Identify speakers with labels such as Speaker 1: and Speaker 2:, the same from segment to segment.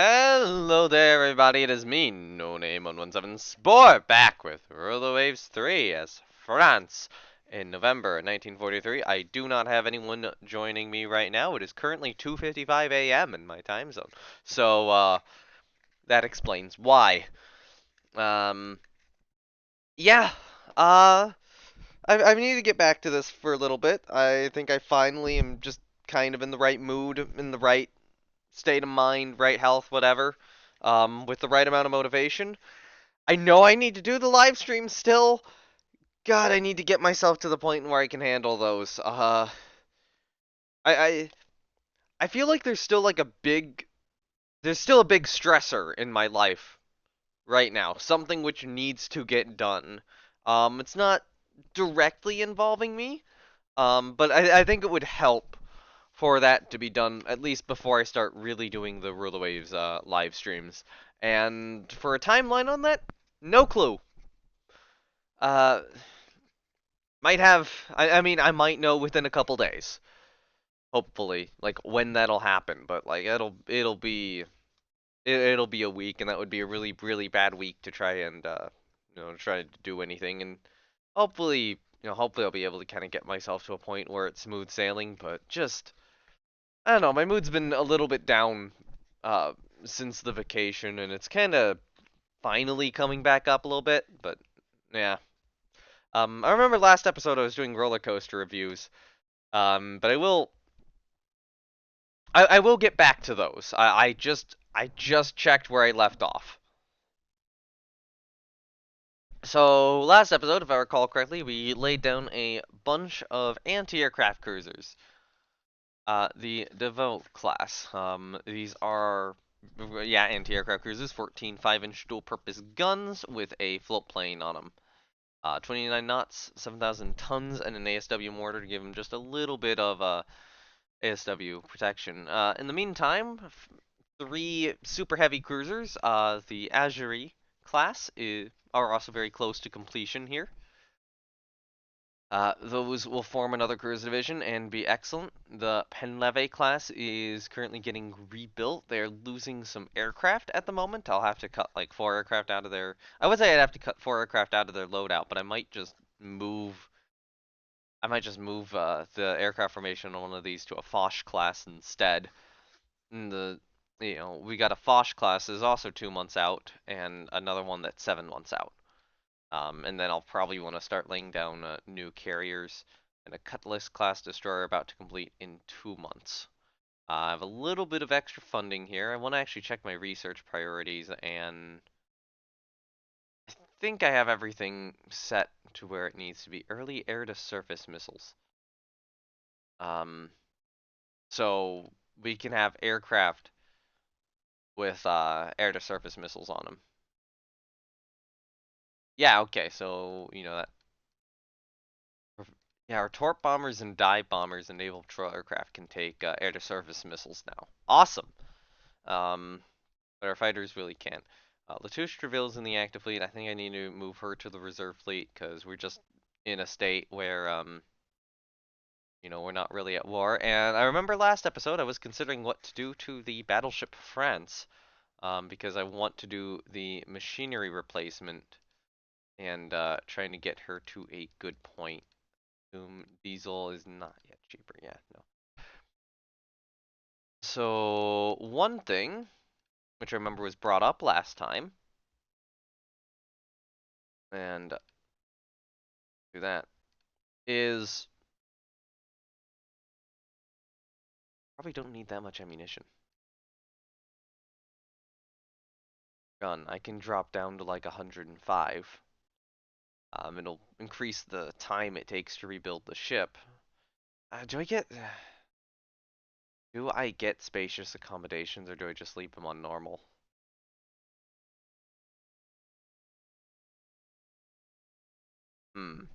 Speaker 1: Hello there, everybody. It is me, No Name 117 Spore, back with Roller Waves 3 as France in November 1943. I do not have anyone joining me right now. It is currently 2:55 a.m. in my time zone, so that explains why. Um, yeah. Uh, I need to get back to this for a little bit. I think I finally am just kind of in the right mood, in the right state of mind, right health, whatever, with the right amount of motivation. I know I need to do the live stream still. God, I need to get myself to the point where I can handle those. I I, I feel like there's still a big stressor in my life right now. Something which needs to get done. It's not directly involving me. But I think it would help for that to be done at least before I start really doing the Rule the Waves live streams. And for a timeline on that, no clue. Uh, might have. I mean, I might know within a couple days. Hopefully, like when that'll happen. But like it'll be a week, and that would be a really bad week to try and try to do anything. And hopefully I'll be able to kind of get myself to a point where it's smooth sailing. But just I don't know, my mood's been a little bit down uh, since the vacation, and it's kind of finally coming back up a little bit, but yeah. I remember last episode I was doing roller coaster reviews, but I will get back to those. I just checked where I left off. So last episode, if I recall correctly, we laid down a bunch of anti-aircraft cruisers. The Naval class. These are, yeah, anti-aircraft cruisers, 14 5-inch dual-purpose guns with a float plane on them. 29 knots, 7,000 tons, and an ASW mortar to give them just a little bit of ASW protection. In the meantime, three super heavy cruisers, the Azuri class, are also very close to completion here. Those will form another cruiser division and be excellent. The Penleve class is currently getting rebuilt. They're losing some aircraft at the moment. I'll have to cut like 4 aircraft out of their. I would say I'd have to cut 4 aircraft out of their loadout, but I might just move. I might just move the aircraft formation on one of these to a Foch class instead. And we got a Foch class is also 2 months out, and another one that's 7 months out. And then I'll probably want to start laying down new carriers and a Cutlass class destroyer about to complete in 2 months. I have a little bit of extra funding here. I want to actually check my research priorities, and I think I have everything set to where it needs to be. Early air-to-surface missiles. Um, so we can have aircraft with air-to-surface missiles on them. Yeah, okay, so that. Yeah, our torp bombers and dive bombers and naval patrol aircraft can take air-to-surface missiles now. Awesome. Um, but our fighters really can't. Latouche Treville's in the active fleet. I think I need to move her to the reserve fleet because we're just in a state where we're not really at war. And I remember last episode I was considering what to do to the battleship France, because I want to do the machinery replacement and trying to get her to a good point. Diesel is not yet cheaper. Yeah, no. So one thing, which I remember was brought up last time, and do that, is probably don't need that much ammunition. Gun, I can drop down to like 105. It'll increase the time it takes to rebuild the ship. Do I get spacious accommodations or do I just leave them on normal? Hmm.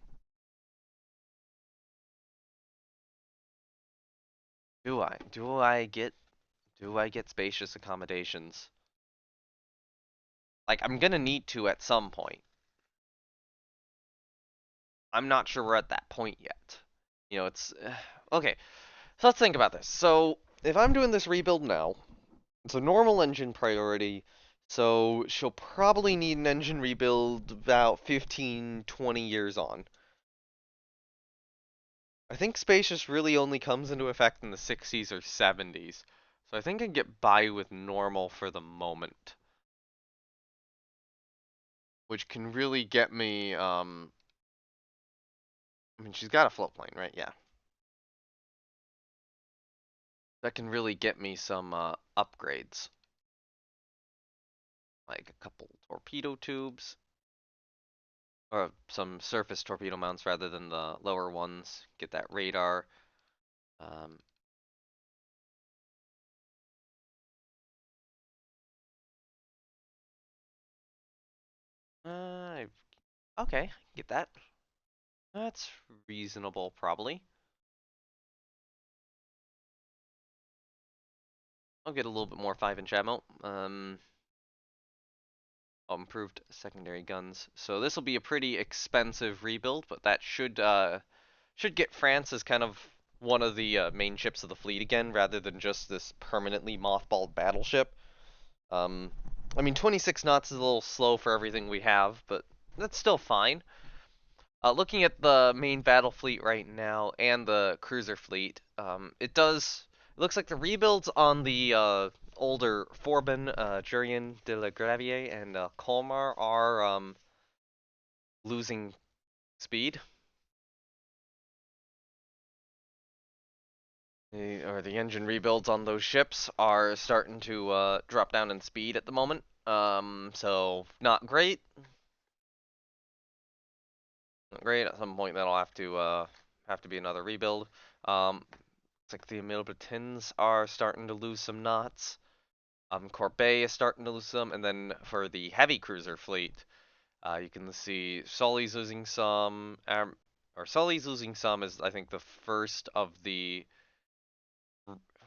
Speaker 1: Do I? Do I get spacious accommodations? Like I'm gonna need to at some point. I'm not sure we're at that point yet. It's okay. So let's think about this. So if I'm doing this rebuild now, It's a normal engine priority, so she'll probably need an engine rebuild about 15, 20 years on. I think Spacious really only comes into effect in the 60s or 70s, so I think I can get by with normal for the moment, which can really get me, I mean, she's got a float plane, right? Yeah. That can really get me some upgrades, like a couple torpedo tubes, or some surface torpedo mounts rather than the lower ones. Get that radar. Um, uh, okay, get that. That's reasonable, probably. I'll get a little bit more 5-inch ammo. Improved secondary guns. So this will be a pretty expensive rebuild, but that should get France as kind of one of the main ships of the fleet again, rather than just this permanently mothballed battleship. Um, I mean, 26 knots is a little slow for everything we have, but that's still fine. Looking at the main battle fleet right now and the cruiser fleet, it looks like the rebuilds on the older Forbin, Jurien de la Gravier, and Colmar are losing speed. The engine rebuilds on those ships are starting to drop down in speed at the moment. So not great. Not great. At some point that'll have to be another rebuild. Looks like the Milbritins are starting to lose some knots. Corbeil is starting to lose some, and then for the heavy cruiser fleet, you can see Sully's losing some. Or Sully's losing some is I think the first of the.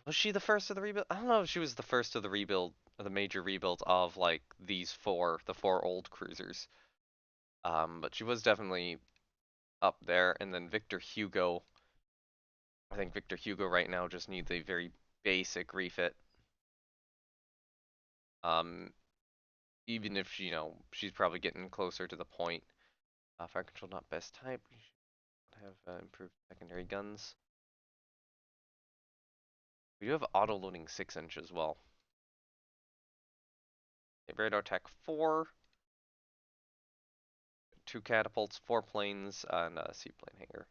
Speaker 1: Was she the first of the rebuild? I don't know if she was the first of the rebuild, the major rebuilds of like the four old cruisers. But she was definitely up there, and then Victor Hugo. I think Victor Hugo right now just needs a very basic refit. Um, Even if she, she's probably getting closer to the point. Fire control not best type. We should have improved secondary guns. We do have auto loading 6-inch as well. Okay, radar tech 4, 2 catapults, 4 planes, and a seaplane hangar.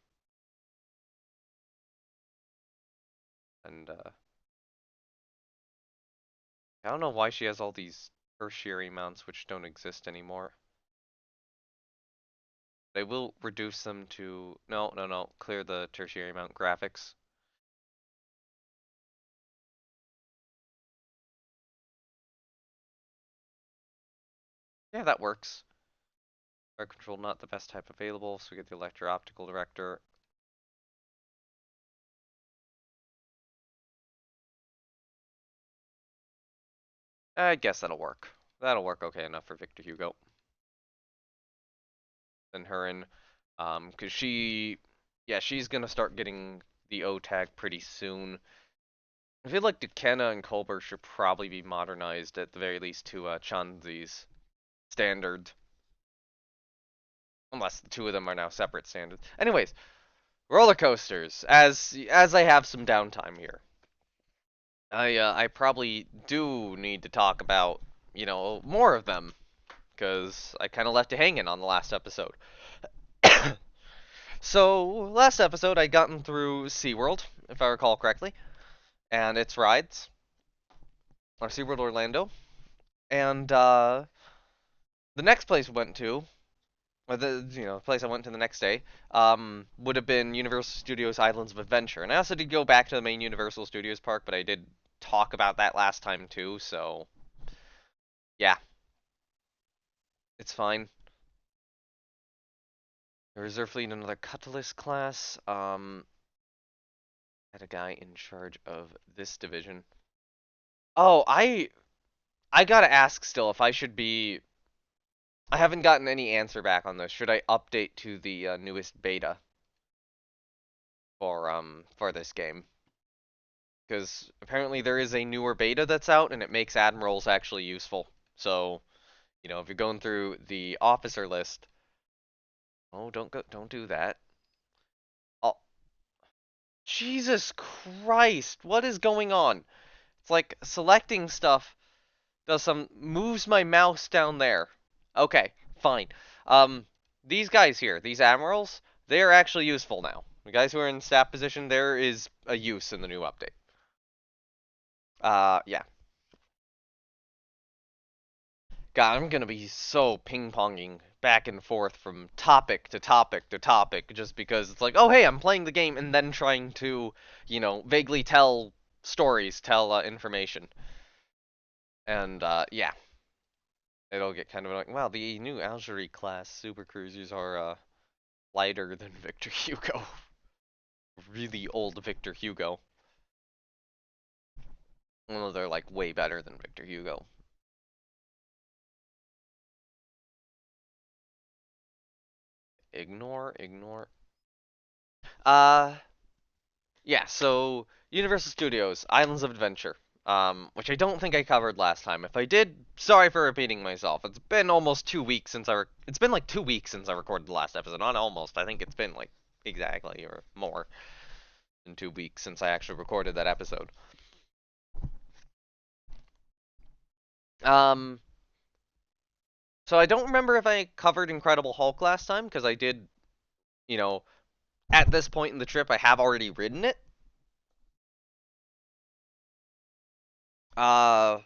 Speaker 1: And I don't know why she has all these tertiary mounts which don't exist anymore. They will reduce them to no, no, no. Clear the tertiary mount graphics. Yeah, that works. Fire control not the best type available, so we get the electro-optical director. I guess that'll work. That'll work okay enough for Victor Hugo. Then Hurin, because yeah, she's gonna start getting the O tag pretty soon. I feel like Duquesne and Colbert should probably be modernized at the very least to Chanzi's standard, unless the two of them are now separate standards. Anyways, roller coasters. As I have some downtime here, I probably do need to talk about more of them because I kind of left it hanging on the last episode. So last episode I gotten through SeaWorld, if I recall correctly, and its rides, or SeaWorld Orlando, and the next place we went to, or the place I went to the next day, would have been Universal Studios Islands of Adventure, and I also did go back to the main Universal Studios park, but I did talk about that last time too, so yeah, it's fine. The Reserve Fleet, another Cutlass class. Had a guy in charge of this division. Oh, I gotta ask still if I should be. I haven't gotten any answer back on this. Should I update to the newest beta for this game? because apparently there is a newer beta that's out, and it makes admirals actually useful. So, if you're going through the officer list, oh, don't do that. Oh, Jesus Christ, what is going on? It's like selecting stuff does some moves my mouse down there. Okay, fine. Um, these guys here, these admirals, they are actually useful now. The guys who are in staff position, there is a use in the new update. Yeah. God, I'm gonna be so ping-ponging back and forth from topic to topic to topic just because it's like, oh hey, I'm playing the game and then trying to, vaguely tell stories, tell information. And yeah, it'll get kind of like, wow, the new Algerie class super cruisers are lighter than Victor Hugo. Really old Victor Hugo. Well, they're like way better than Victor Hugo. Ignore. Uh, yeah, so Universal Studios, Islands of Adventure. Which I don't think I covered last time. If I did, sorry for repeating myself. It's been almost 2 weeks since it's been like 2 weeks since I recorded the last episode. Not almost. I think it's been like exactly or more than 2 weeks since I actually recorded that episode. Um, so I don't remember if I covered Incredible Hulk last time because I did, you know, at this point in the trip I have already ridden it. Uh,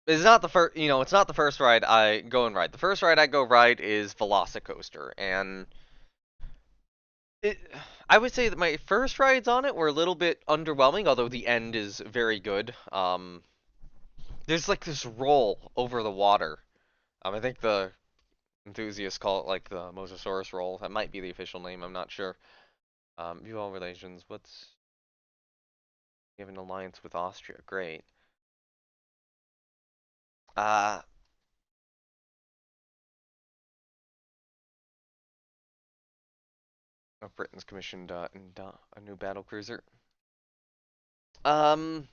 Speaker 1: it's not the first, it's not the first ride I go and ride. The first ride I go ride is Velocicoaster, and it, I would say that my first rides on it were a little bit underwhelming, although the end is very good. There's like this roll over the water. I think the enthusiasts call it like the Mosasaurus roll. That might be the official name. I'm not sure. View all relations. What's you have an alliance with Austria? Great. Uh, Britain's commissioned a new battle cruiser. Um,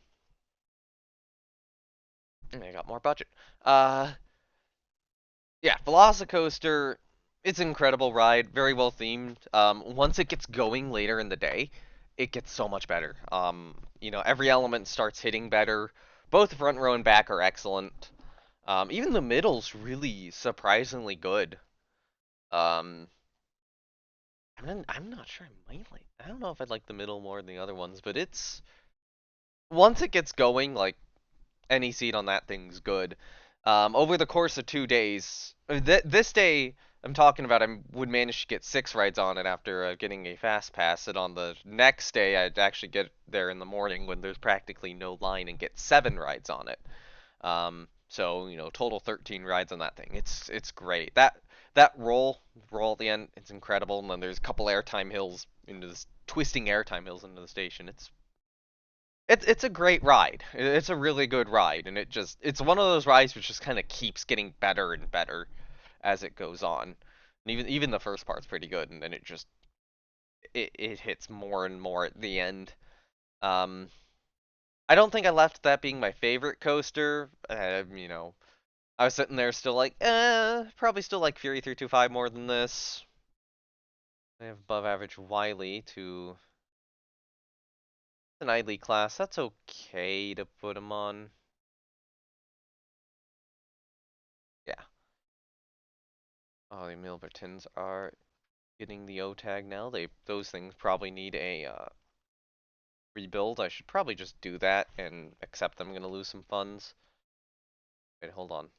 Speaker 1: I got more budget. Uh, yeah, Velocicoaster. It's an incredible ride, very well themed. Once it gets going later in the day, it gets so much better. Every element starts hitting better. Both the front row and back are excellent. Even the middle's really surprisingly good. Um, I'm not sure I might like. I don't know if I'd like the middle more than the other ones, but it's once it gets going, like any seat on that thing's good. Over the course of 2 days, this day I'm talking about, I would manage to get 6 rides on it after getting a fast pass, and on the next day I'd actually get there in the morning when there's practically no line and get 7 rides on it. So total 13 rides on that thing. It's great. That roll at the end, it's incredible. And then there's a couple airtime hills into this twisting airtime hills into the station. It's a great ride. It's a really good ride, and it's one of those rides which just kind of keeps getting better and better as it goes on. And even the first part's pretty good, and then it hits more and more at the end. Um, I don't think I left that being my favorite coaster. I was sitting there still like, probably still like Fury 325 more than this. I have above average Wily to an idly class. That's okay to put him on. Yeah. Oh, the Milvertons are getting the O tag now. Those things probably need a rebuild. I should probably just do that and accept I'm gonna lose some funds. Wait, hold on.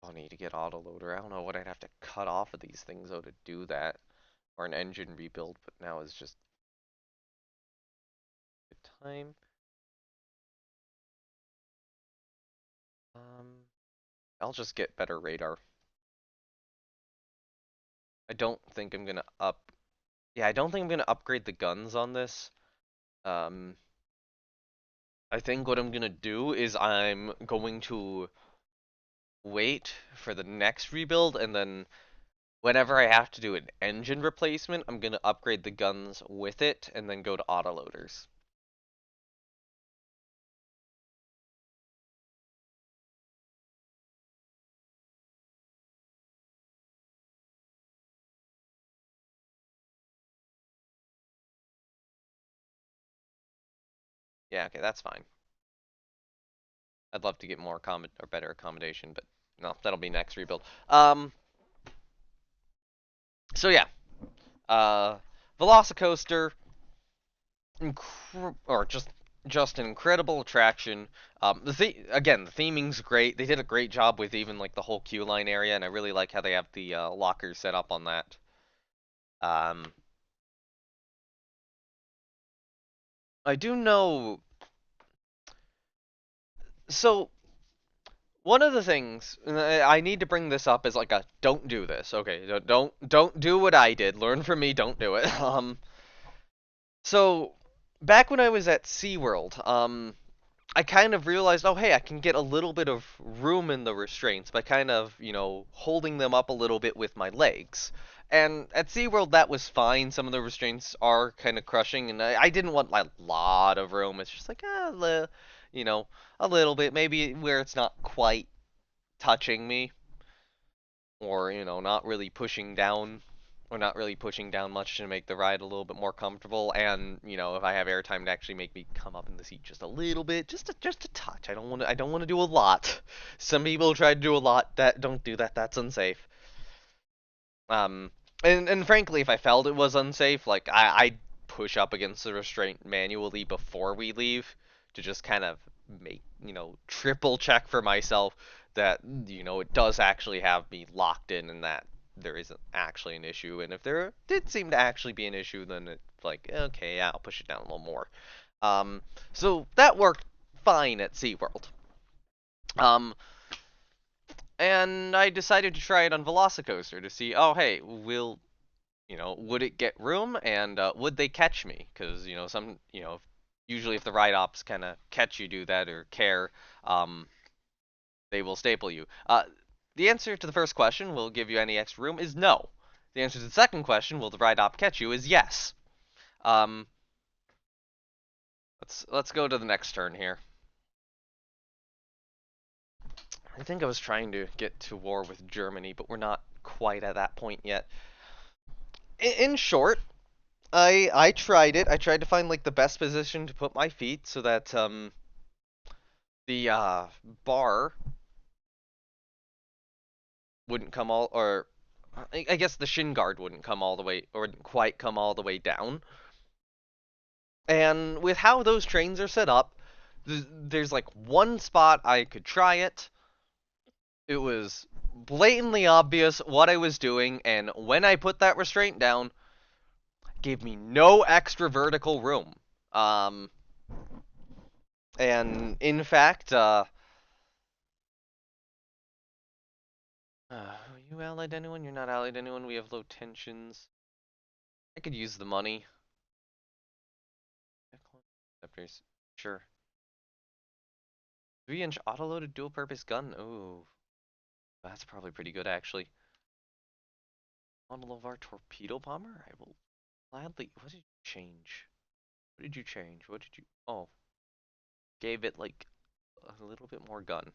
Speaker 1: I need to get autoloader. I don't know what I'd have to cut off of these things though to do that. Or an engine rebuild, but now is just good time. I'll just get better radar. I don't think I'm gonna up. Yeah, I don't think I'm gonna upgrade the guns on this. Um, I think what I'm gonna do is I'm going to wait for the next rebuild and then Whenever I have to do an engine replacement, I'm gonna upgrade the guns with it and then go to autoloaders. Yeah, okay, that's fine. I'd love to get more or better accommodation, but no, that'll be next rebuild. So yeah, uh, Velocicoaster, or just an incredible attraction. The theming's great. They did a great job with even like the whole queue line area, and I really like how they have the lockers set up on that. Um, I do know. So one of the things I need to bring this up is like a don't do this. Okay, don't do what I did. Learn from me. Don't do it. So back when I was at SeaWorld, I kind of realized, oh hey, I can get a little bit of room in the restraints by kind of, holding them up a little bit with my legs. And at SeaWorld that was fine. Some of the restraints are kind of crushing, and I didn't want like, a lot of room. It's just like, you know, a little bit, maybe where it's not quite touching me, or, not really pushing down, or not really pushing down much to make the ride a little bit more comfortable. And if I have airtime to actually make me come up in the seat just a little bit, just a touch. I don't want to do a lot. Some people try to do a lot. That don't do that. That's unsafe. Um, and frankly, if I felt it was unsafe, like I'd push up against the restraint manually before we leave to just kind of make, triple check for myself that, it does actually have me locked in and that there isn't actually an issue. And if there did seem to actually be an issue, then it's like, okay, yeah, I'll push it down a little more. So that worked fine at SeaWorld. Um, and I decided to try it on Velocicoaster to see, oh, hey, would it get room, and would they catch me? Because usually if the ride ops kind of catch you do that or care, um, they will staple you. The answer to the first question, will it give you any extra room, is no. The answer to the second question, will the ride op catch you, is yes. Um, let's go to the next turn here. I think I was trying to get to war with Germany, but we're not quite at that point yet. In short, I tried it. I tried to find like the best position to put my feet so that the bar wouldn't come all, or I guess the shin guard wouldn't come all the way, or wouldn't quite come all the way down. And with how those trains are set up, there's like one spot I could try it. It was blatantly obvious what I was doing, and when I put that restraint down, it gave me no extra vertical room. Um, and in fact, are you allied to anyone? You're not allied to anyone. We have low tensions. I could use the money. Receptors. Sure. 3-inch auto-loaded dual-purpose gun. Ooh, that's probably pretty good, actually. Model of our torpedo bomber? I will gladly. What did you change? What did you change? What did you. Oh, gave it, like, a little bit more gun.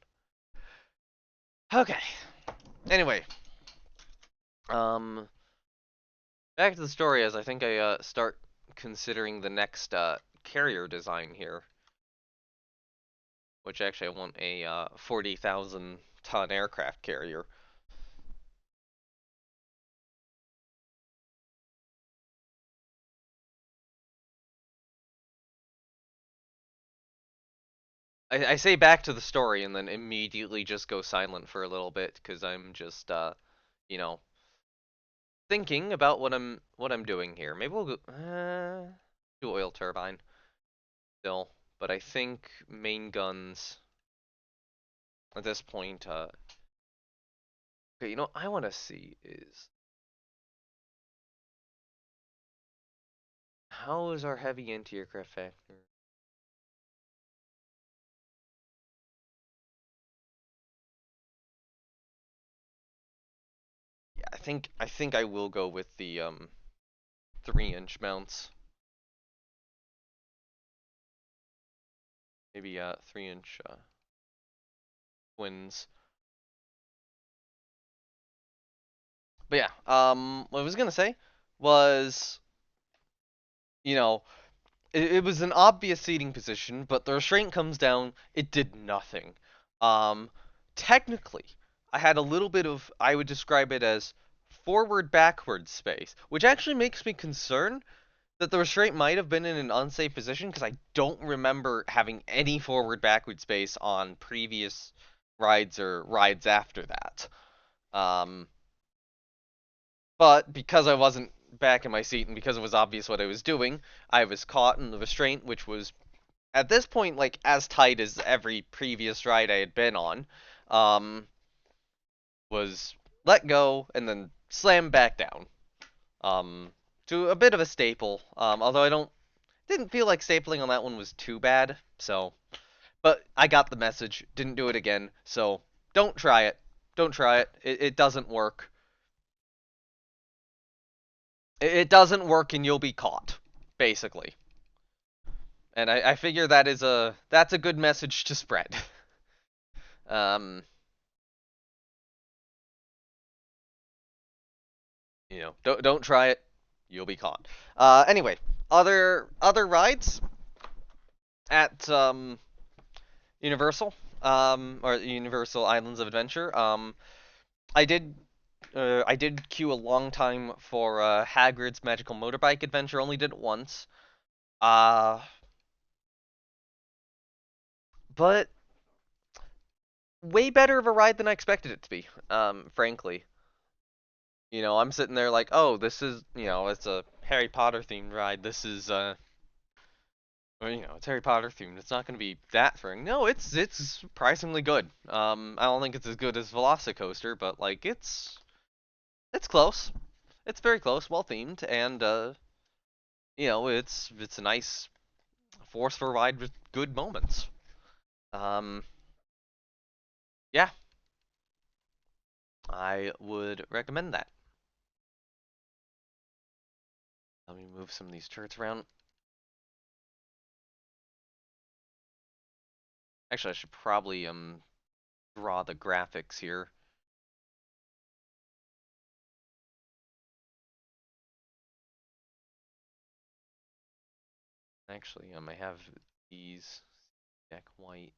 Speaker 1: Okay. Anyway. Um, back to the story as I think I, start considering the next, carrier design here. Which actually I want a 40,000 ton aircraft carrier. I say back to the story and then immediately just go silent for a little bit because I'm just you know thinking about what I'm doing here. Maybe we'll go do oil turbine still, but I think main guns at this point. Okay, I want to see is how is our heavy anti-aircraft factor? Yeah, I think I will go with the 3-inch mounts. Maybe 3-inch twins. But yeah, what I was gonna say was, you know, it was an obvious seating position, but the restraint comes down, it did nothing. Um, Technically, I had a little bit of, I would describe it as forward backward space, which actually makes me concerned that the restraint might have been in an unsafe position because I don't remember having any forward backward space on previous rides or rides after that. Um, but because I wasn't back in my seat and because it was obvious what I was doing, I was caught in the restraint, which was at this point like as tight as every previous ride I had been on. Um, was let go and then slammed back down. Um, to a bit of a staple. Although I don't didn't feel like stapling on that one was too bad. So, but I got the message. Didn't do it again. So don't try it. Don't try it. It doesn't work. It doesn't work, and you'll be caught, basically. And I figure that's a good message to spread. um, don't try it. You'll be caught. Anyway, other rides at Universal, or Universal Islands of Adventure. I did I did queue a long time for Hagrid's Magical Motorbike Adventure. Only did it once. Uh, but way better of a ride than I expected it to be. Frankly, I'm sitting there like, oh, this is, it's a Harry Potter themed ride. This is well, it's Harry Potter themed. It's not going to be that thrilling. No, it's surprisingly good. I don't think it's as good as Velocicoaster, but like it's close. It's very close, well themed, and it's a nice forceful ride with good moments. Um, yeah, I would recommend that. Let me move some of these turrets around. Actually, I should probably draw the graphics here. Actually, I have these deck white.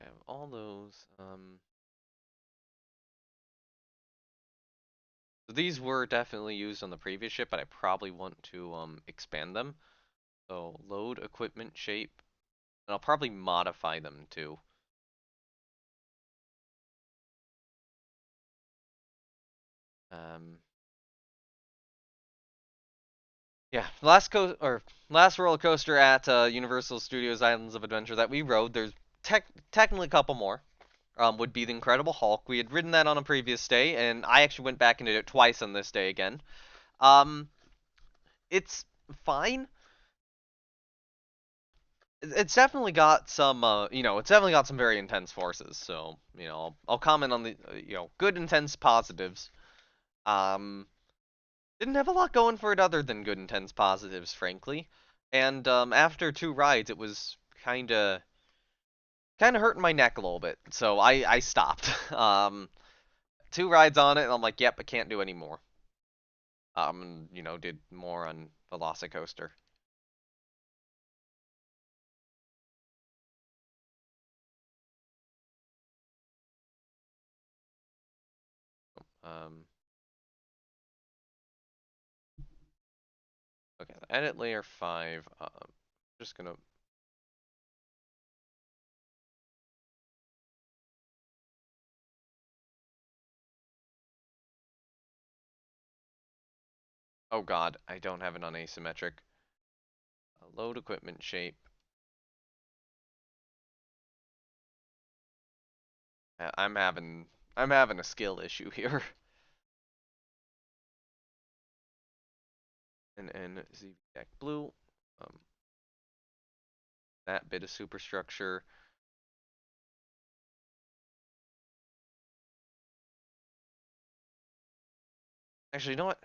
Speaker 1: I have all those. So these were definitely used on the previous ship, but I probably want to expand them. So load equipment shape, and I'll probably modify them too. Um, yeah, last roller coaster at Universal Studios Islands of Adventure that we rode. There's technically a couple more. Would be the Incredible Hulk. We had ridden that on a previous day, and I actually went back and did it twice on this day again. Um, it's fine. It's definitely got some, it's definitely got some very intense forces. So, I'll comment on the, good intense positives. Um, didn't have a lot going for it other than good intense positives, frankly. And after 2 rides, it was kind of hurting my neck a little bit. So I stopped. 2 rides on it, and I'm like, yep, I can't do any more. Did more on Velocicoaster. Um, okay, edit layer 5. Just gonna. Oh god, I don't have it on asymmetric. Load equipment shape. I'm having a skill issue here. And Z deck blue. Um, that bit of superstructure. Actually, you know what?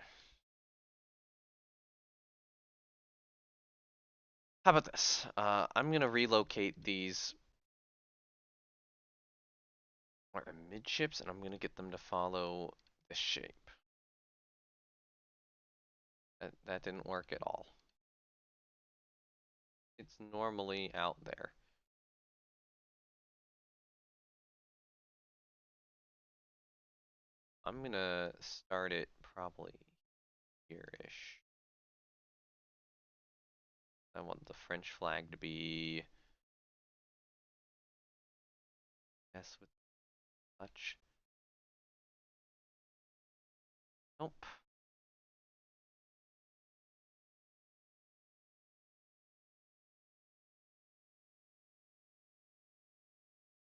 Speaker 1: How about this? I'm gonna relocate these midships, and I'm gonna get them to follow this shape. That didn't work at all. It's normally out there. I'm gonna start it probably here-ish. I want the French flag to be yes with touch. Nope.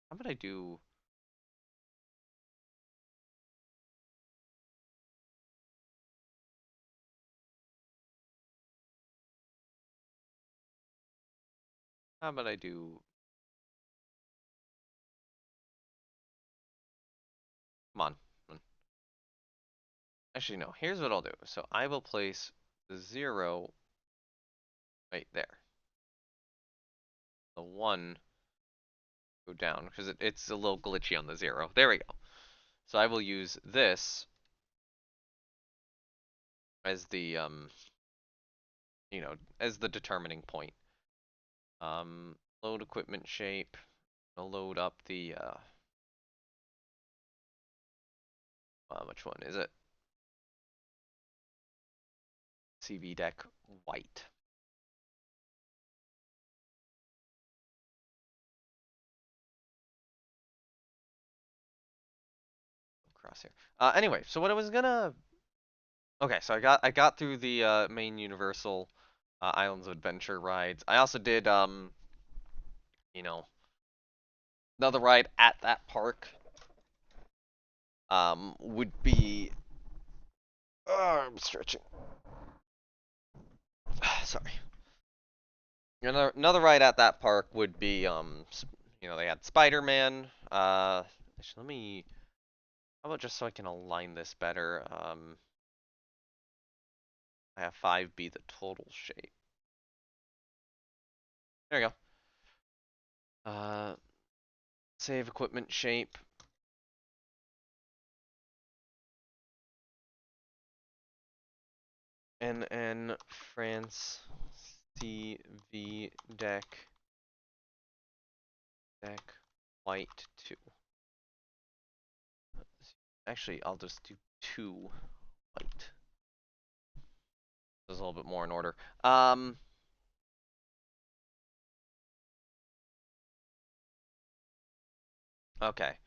Speaker 1: How about I do? How about I do? Come on. Actually, no. Here's what I'll do. So I will place the 0 right there. The 1 go down because it's a little glitchy on the 0. There we go. So I will use this as the as the determining point. Load equipment shape. I'll load up the which one is it? CV deck white. Crosshair. Anyway, so what I was gonna. Okay, so I got through the main Universal Islands of Adventure rides. I also did you know another ride at that park would be I'm stretching. Sorry. Another ride at that park would be they had Spider-Man. Actually, let me. How about just so I can align this better? I have 5 be the total shape. There we go. Save equipment shape. NN France CV deck white 2. Actually, I'll just do 2 white. This is a little bit more in order. Okay.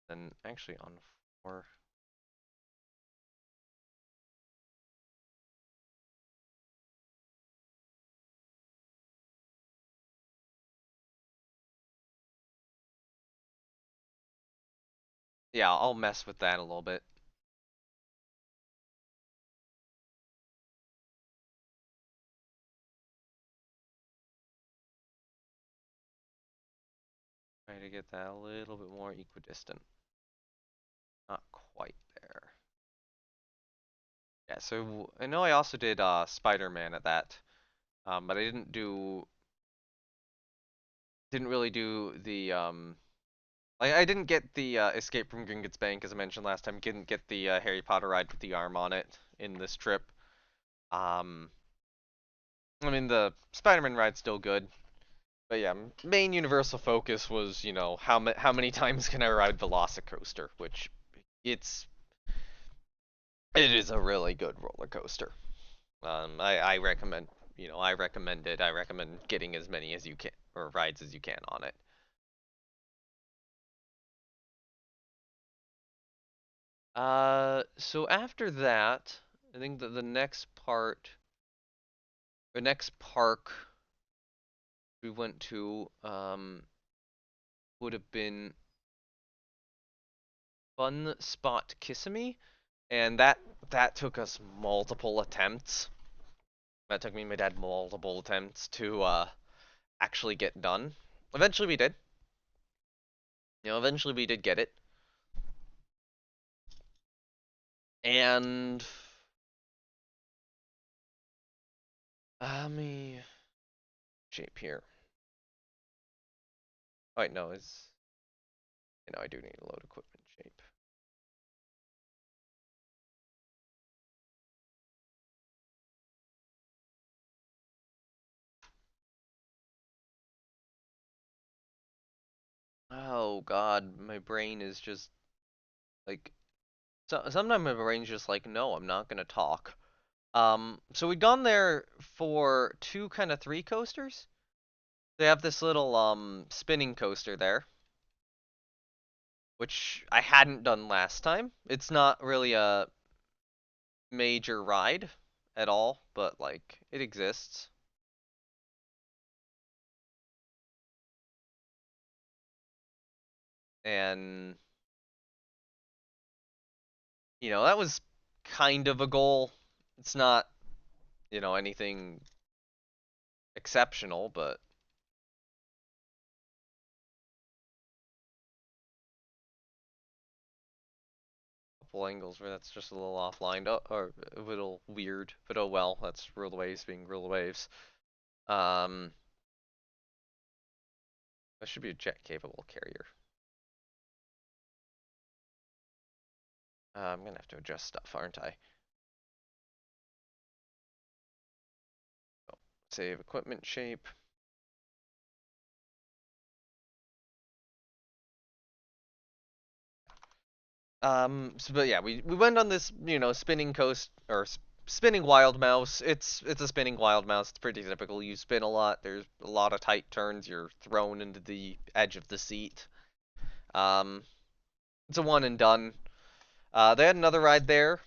Speaker 1: Then actually on 4. Yeah, I'll mess with that a little bit. Try to get that a little bit more equidistant. Not quite there. Yeah, so I know I also did Spider-Man at that, but I didn't really do the I didn't get the Escape from Gringotts Bank as I mentioned last time. Didn't get the Harry Potter ride with the arm on it in this trip. Um, I mean the Spider-Man ride's still good, but yeah, main Universal focus was how many times can I ride Velocicoaster, which it's it is a really good roller coaster. I recommend I recommend it. I recommend getting as many as you can or rides as you can on it. So after that, I think that the next park we went to would have been Fun Spot Kissimmee, and that took us multiple attempts. That took me and my dad multiple attempts to actually get done. Eventually we did. Eventually we did get it. And let me shape here. Oh wait, no, I do need a load equipment shape. Oh god, my brain is just like sometimes my brain's just like, no, I'm not gonna talk. So we'd gone there for two kind of three coasters. They have this little spinning coaster there, which I hadn't done last time. It's not really a major ride at all, but like it exists. And that was kind of a goal. It's not, anything exceptional, but a couple angles where that's just a little offline, or a little weird, but oh well, that's rule waves being rule waves. Um, that should be a jet capable carrier. I'm gonna have to adjust stuff, aren't I? Oh, save equipment shape. But yeah, we went on this, spinning coast or spinning wild mouse. It's a spinning wild mouse. It's pretty typical. You spin a lot. There's a lot of tight turns. You're thrown into the edge of the seat. Um, it's a one and done. They had another ride there.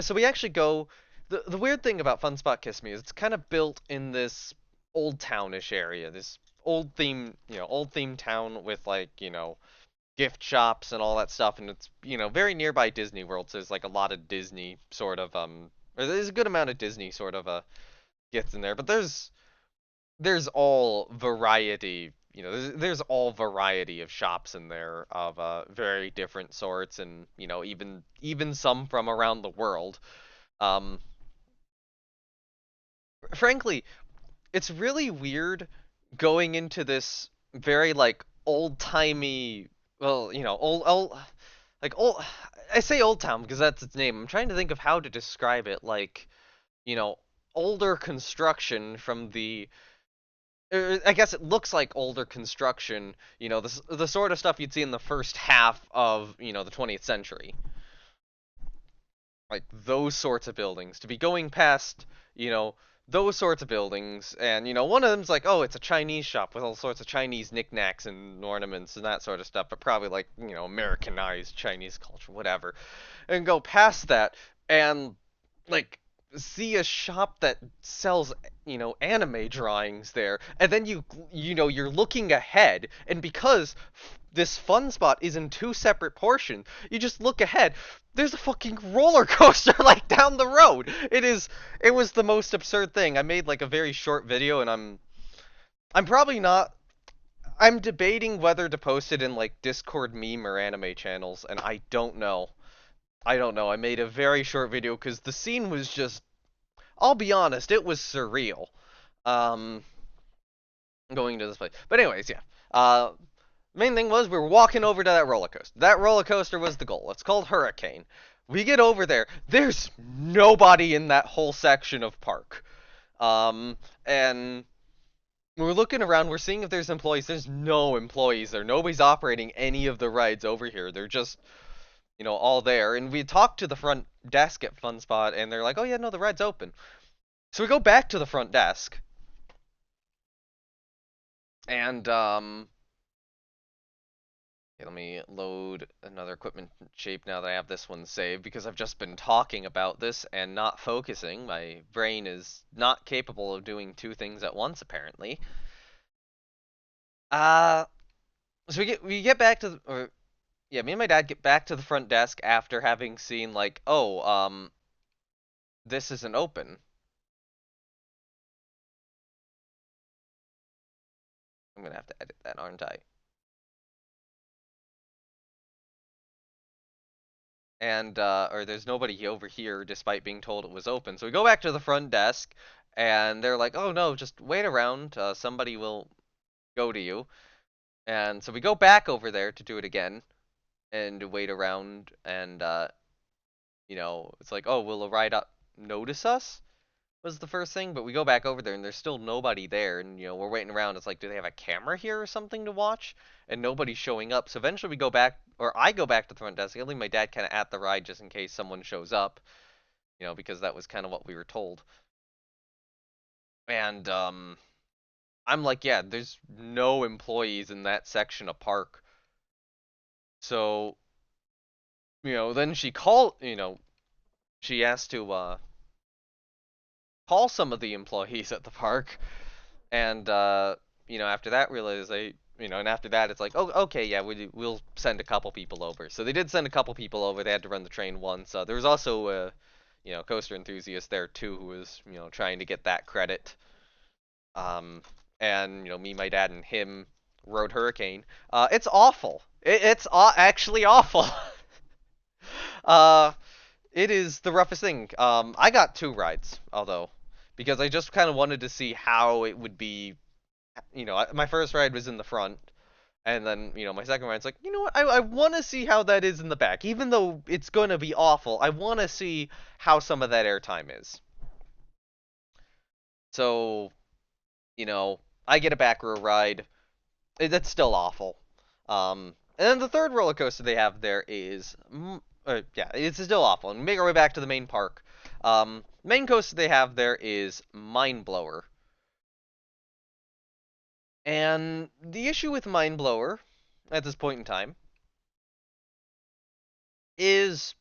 Speaker 1: So we actually go. The weird thing about Fun Spot Kiss Me is it's kind of built in this old townish area. This old theme town with like gift shops and all that stuff, and it's very nearby Disney World, so there's like a lot of Disney sort of or there's a good amount of Disney sort of gets in there, but there's all variety, there's all variety of shops in there of very different sorts, and even some from around the world. Um, Frankly, it's really weird going into this very like old-timey, well, old like old I say Old Town because that's its name. I'm trying to think of how to describe it, like, you know, older construction from the I guess it looks like older construction, the sort of stuff you'd see in the first half of, the 20th century. Like those sorts of buildings. To be going past, you know, those sorts of buildings, and one of them's like, oh, it's a Chinese shop with all sorts of Chinese knickknacks and ornaments and that sort of stuff, but probably like, Americanized Chinese culture, whatever. And go past that and like see a shop that sells anime drawings there, and then you're looking ahead, and because this fun spot is in two separate portions, you just look ahead, there's a fucking roller coaster like down the road. It was the most absurd thing. I made like a very short video, and I'm probably not, I'm debating whether to post it in like Discord meme or anime channels, and I don't know. I made a very short video because the scene was just, I'll be honest, it was surreal. Um, Going to this place. But anyways, yeah. Main thing was we were walking over to that roller coaster. That roller coaster was the goal. It's called Hurricane. We get over there. There's nobody in that whole section of park. And we're looking around. We're seeing if there's employees. There's no employees there. Nobody's operating any of the rides over here. They're just all there. And we talked to the front desk at Fun Spot, and they're like, oh, yeah, no, the ride's open. So we go back to the front desk, and, okay, let me load another equipment shape now that I have this one saved, because I've just been talking about this and not focusing. My brain is not capable of doing two things at once, apparently. Uh, so we get back to or yeah, me and my dad get back to the front desk after having seen like, oh, this isn't open. I'm gonna have to edit that, aren't I? And or there's nobody over here despite being told it was open. So we go back to the front desk and they're like, "Oh no, just wait around. Somebody will go to you." And so we go back over there to do it again and wait around and it's like, "Oh, will a ride up notice us?" was the first thing, but we go back over there and there's still nobody there and we're waiting around. It's like, do they have a camera here or something to watch? And nobody's showing up. So eventually we go back, or I go back to the front desk. I leave my dad kind of at the ride just in case someone shows up, because that was kind of what we were told. And I'm like, yeah, there's no employees in that section of park. So, then she asked to call some of the employees at the park. And after that realize and after that it's like, oh, okay, yeah, we'll send a couple people over. So they did send a couple people over. They had to run the train once. There was also a coaster enthusiast there too who was trying to get that credit. And me, my dad, and him rode Hurricane. It's awful. It's actually awful. uh, it is the roughest thing. I got two rides, although, because I just kind of wanted to see how it would be. My first ride was in the front, and then, my second ride's like, you know what, I want to see how that is in the back. Even though it's going to be awful, I want to see how some of that airtime is. So, I get a back row ride. That's still awful. And then the third roller coaster they have there is, yeah, it's still awful. And we make our way back to the main park. Main coaster they have there is Mind Blower. And the issue with Mind Blower at this point in time is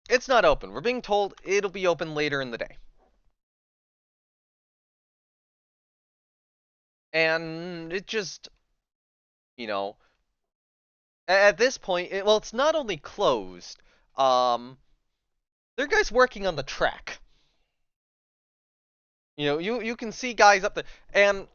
Speaker 1: it's not open. We're being told it'll be open later in the day. And it just, you know, at this point, it's not only closed, there are guys working on the track. You can see guys up there. And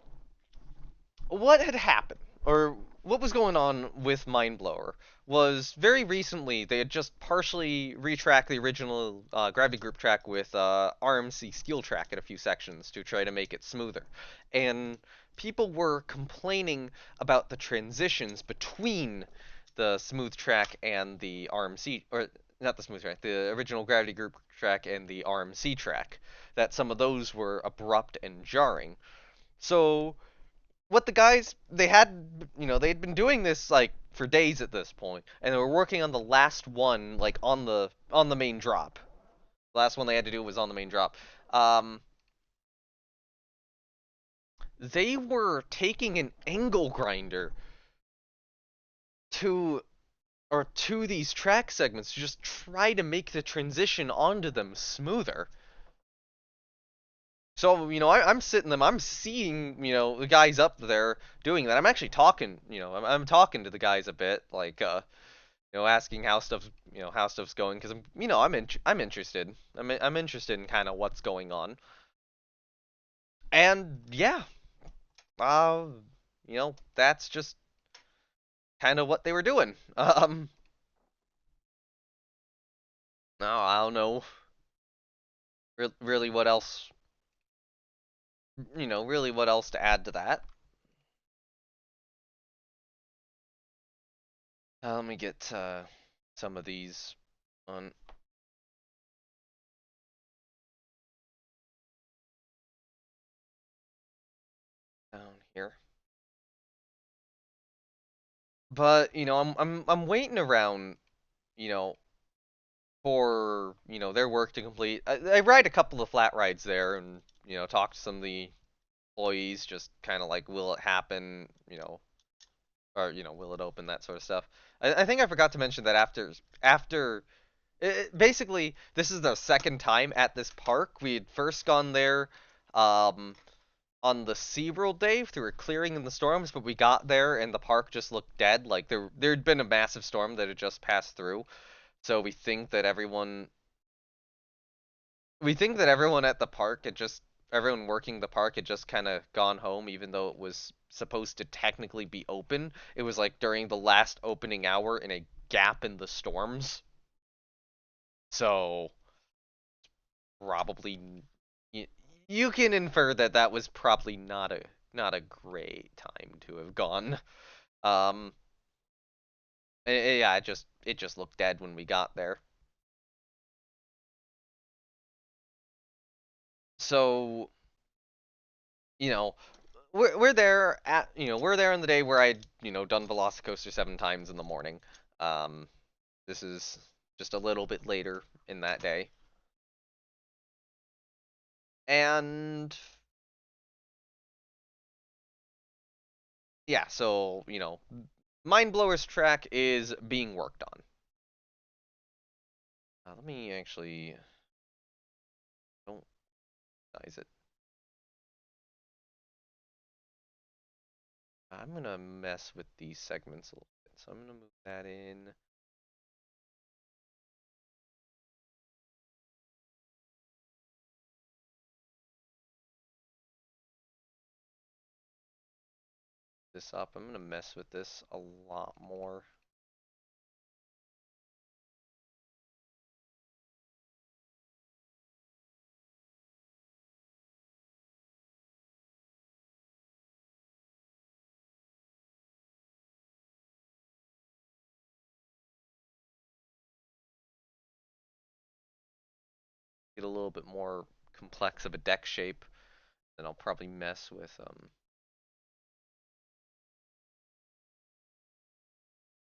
Speaker 1: what had happened, or what was going on with Mindblower, was very recently they had just partially retracked the original Gravity Group track with RMC Steel Track in a few sections to try to make it smoother. And people were complaining about the transitions between the smooth track and the RMC, or not the smooth track, the original Gravity Group track and the RMC track, that some of those were abrupt and jarring. So what the guys they'd been doing this like for days at this point, and they were working on the last one like on the main drop. The last one they had to do was on the main drop. They were taking an angle grinder to to these track segments to just try to make the transition onto them smoother. So, I'm sitting them, I'm seeing, the guys up there doing that. I'm actually talking, I'm talking to the guys a bit, like, asking how stuff's going, because I'm interested. I'm interested in kind of what's going on. And yeah, uh, that's just kind of what they were doing. No, I don't know really what else, really what else to add to that. Let me get some of these on. Down here. But, I'm waiting around, you know, for, their work to complete. I ride a couple of flat rides there and, talk to some of the employees, just kind of like, will it happen, or, will it open, that sort of stuff. I think I forgot to mention that basically, this is the second time at this park. We had first gone there, um, on the SeaWorld day through a clearing in the storms, but we got there and the park just looked dead. Like there'd been a massive storm that had just passed through. So we think that everyone at the park had just everyone working the park had just kind of gone home, even though it was supposed to technically be open. It was like during the last opening hour in a gap in the storms. So probably you, you can infer that that was probably not a great time to have gone. Um, yeah, it just looked dead when we got there. So you know, we're there at we're there on the day where I'd done Velocicoaster 7 times in the morning. Um, this is just a little bit later in that day, and yeah, so Mind Blower's track is being worked on. Let me actually don't size it. I'm gonna mess with these segments a little bit, so I'm gonna move that in. This up. I'm gonna mess with this a lot more. Get a little bit more complex of a deck shape, then I'll probably mess with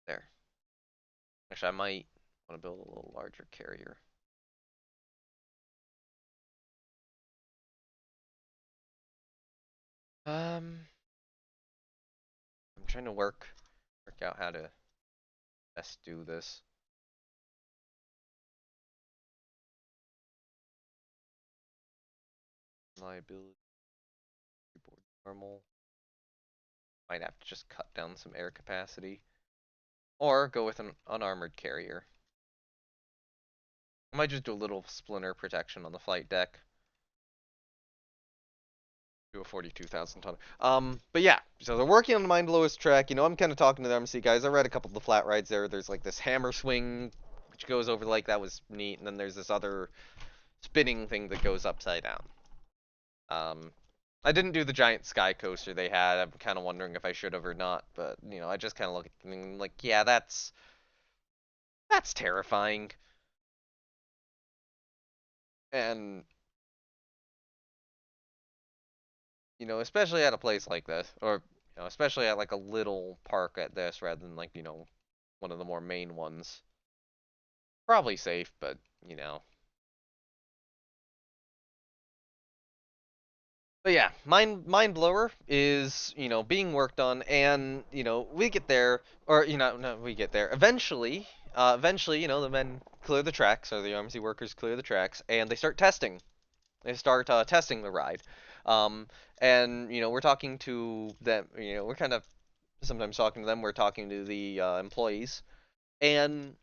Speaker 1: there. Actually, I might want to build a little larger carrier. Um, I'm trying to work out how to best do this. Liability, keyboard normal. Might have to just cut down some air capacity, or go with an unarmored carrier. I might just do a little splinter protection on the flight deck. Do a 42,000 ton. But yeah, so they're working on the Mind Blowers track. I'm kind of talking to the MC guys. I read a couple of the flat rides there. There's like this hammer swing, which goes over the lake. That was neat. And then there's this other spinning thing that goes upside down. Um, I didn't do the giant sky coaster they had. I'm kind of wondering if I should have or not. But, I just kind of look at them like, yeah, that's terrifying. And, especially at a place like this, or, especially at like a little park at this rather than like, one of the more main ones. Probably safe, but But yeah, Mind Blower is being worked on, and we get there, or no, we get there eventually. Eventually, the men clear the tracks, or the RMC workers clear the tracks, and they start testing. They start testing the ride, um, and we're talking to them. We're kind of sometimes talking to them. We're talking to the employees, and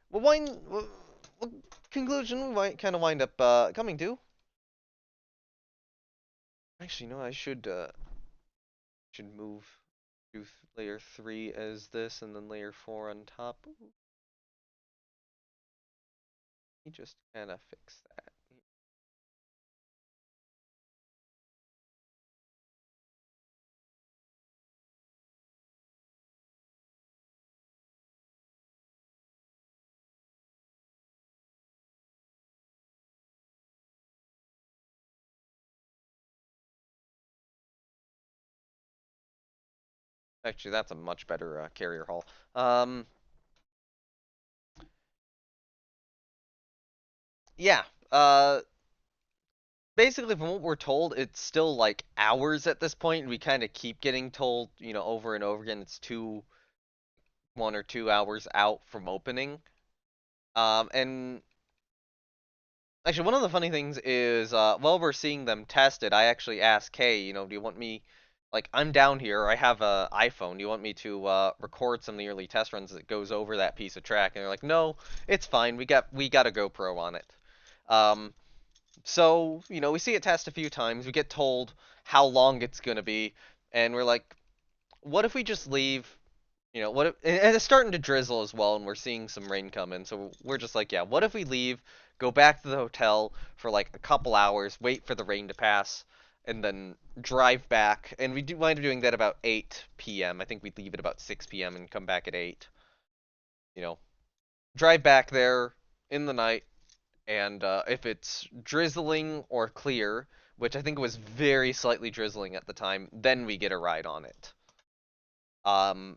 Speaker 1: what what conclusion we might kind of wind up coming to. Actually, no, I should move to layer 3 as this, and then layer 4 on top. Ooh, let me just kind of fix that. Actually, that's a much better carrier haul. Yeah. Basically, from what we're told, it's still like hours at this point, and we kind of keep getting told, over and over again, it's 1 or 2 hours out from opening. And actually, one of the funny things is, while we're seeing them tested, I actually ask, hey, do you want me, like, I'm down here, I have a iPhone, do you want me to record some of the early test runs that goes over that piece of track? And they're like, no, it's fine, we got a GoPro on it. Um, So, we see it test a few times. We get told how long it's gonna be, and we're like, what if we just leave? What if, and it's starting to drizzle as well, and we're seeing some rain come in. So we're just like, yeah, what if we leave, go back to the hotel for like a couple hours, wait for the rain to pass, and then drive back. And we do wind up doing that about 8 p.m. I think we'd leave at about 6 p.m. and come back at 8. You know, drive back there in the night, and if it's drizzling or clear, which I think it was very slightly drizzling at the time, then we get a ride on it. Um,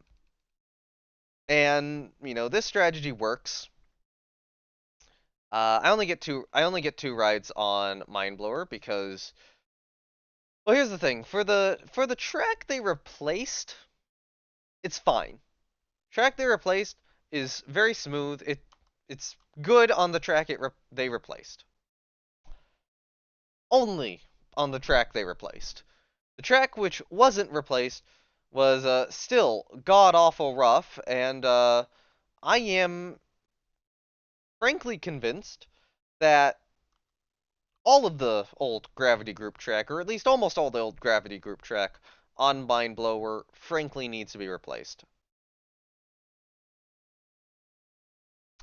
Speaker 1: and this strategy works. I only get two rides on Mindblower because, well, here's the thing. For the track they replaced, it's fine. Track they replaced is very smooth. It's good on the track they replaced. Only on the track they replaced. The track which wasn't replaced was still god awful rough, and I am frankly convinced that all of the old Gravity Group track, or at least almost all the old Gravity Group track on Mindblower, frankly needs to be replaced.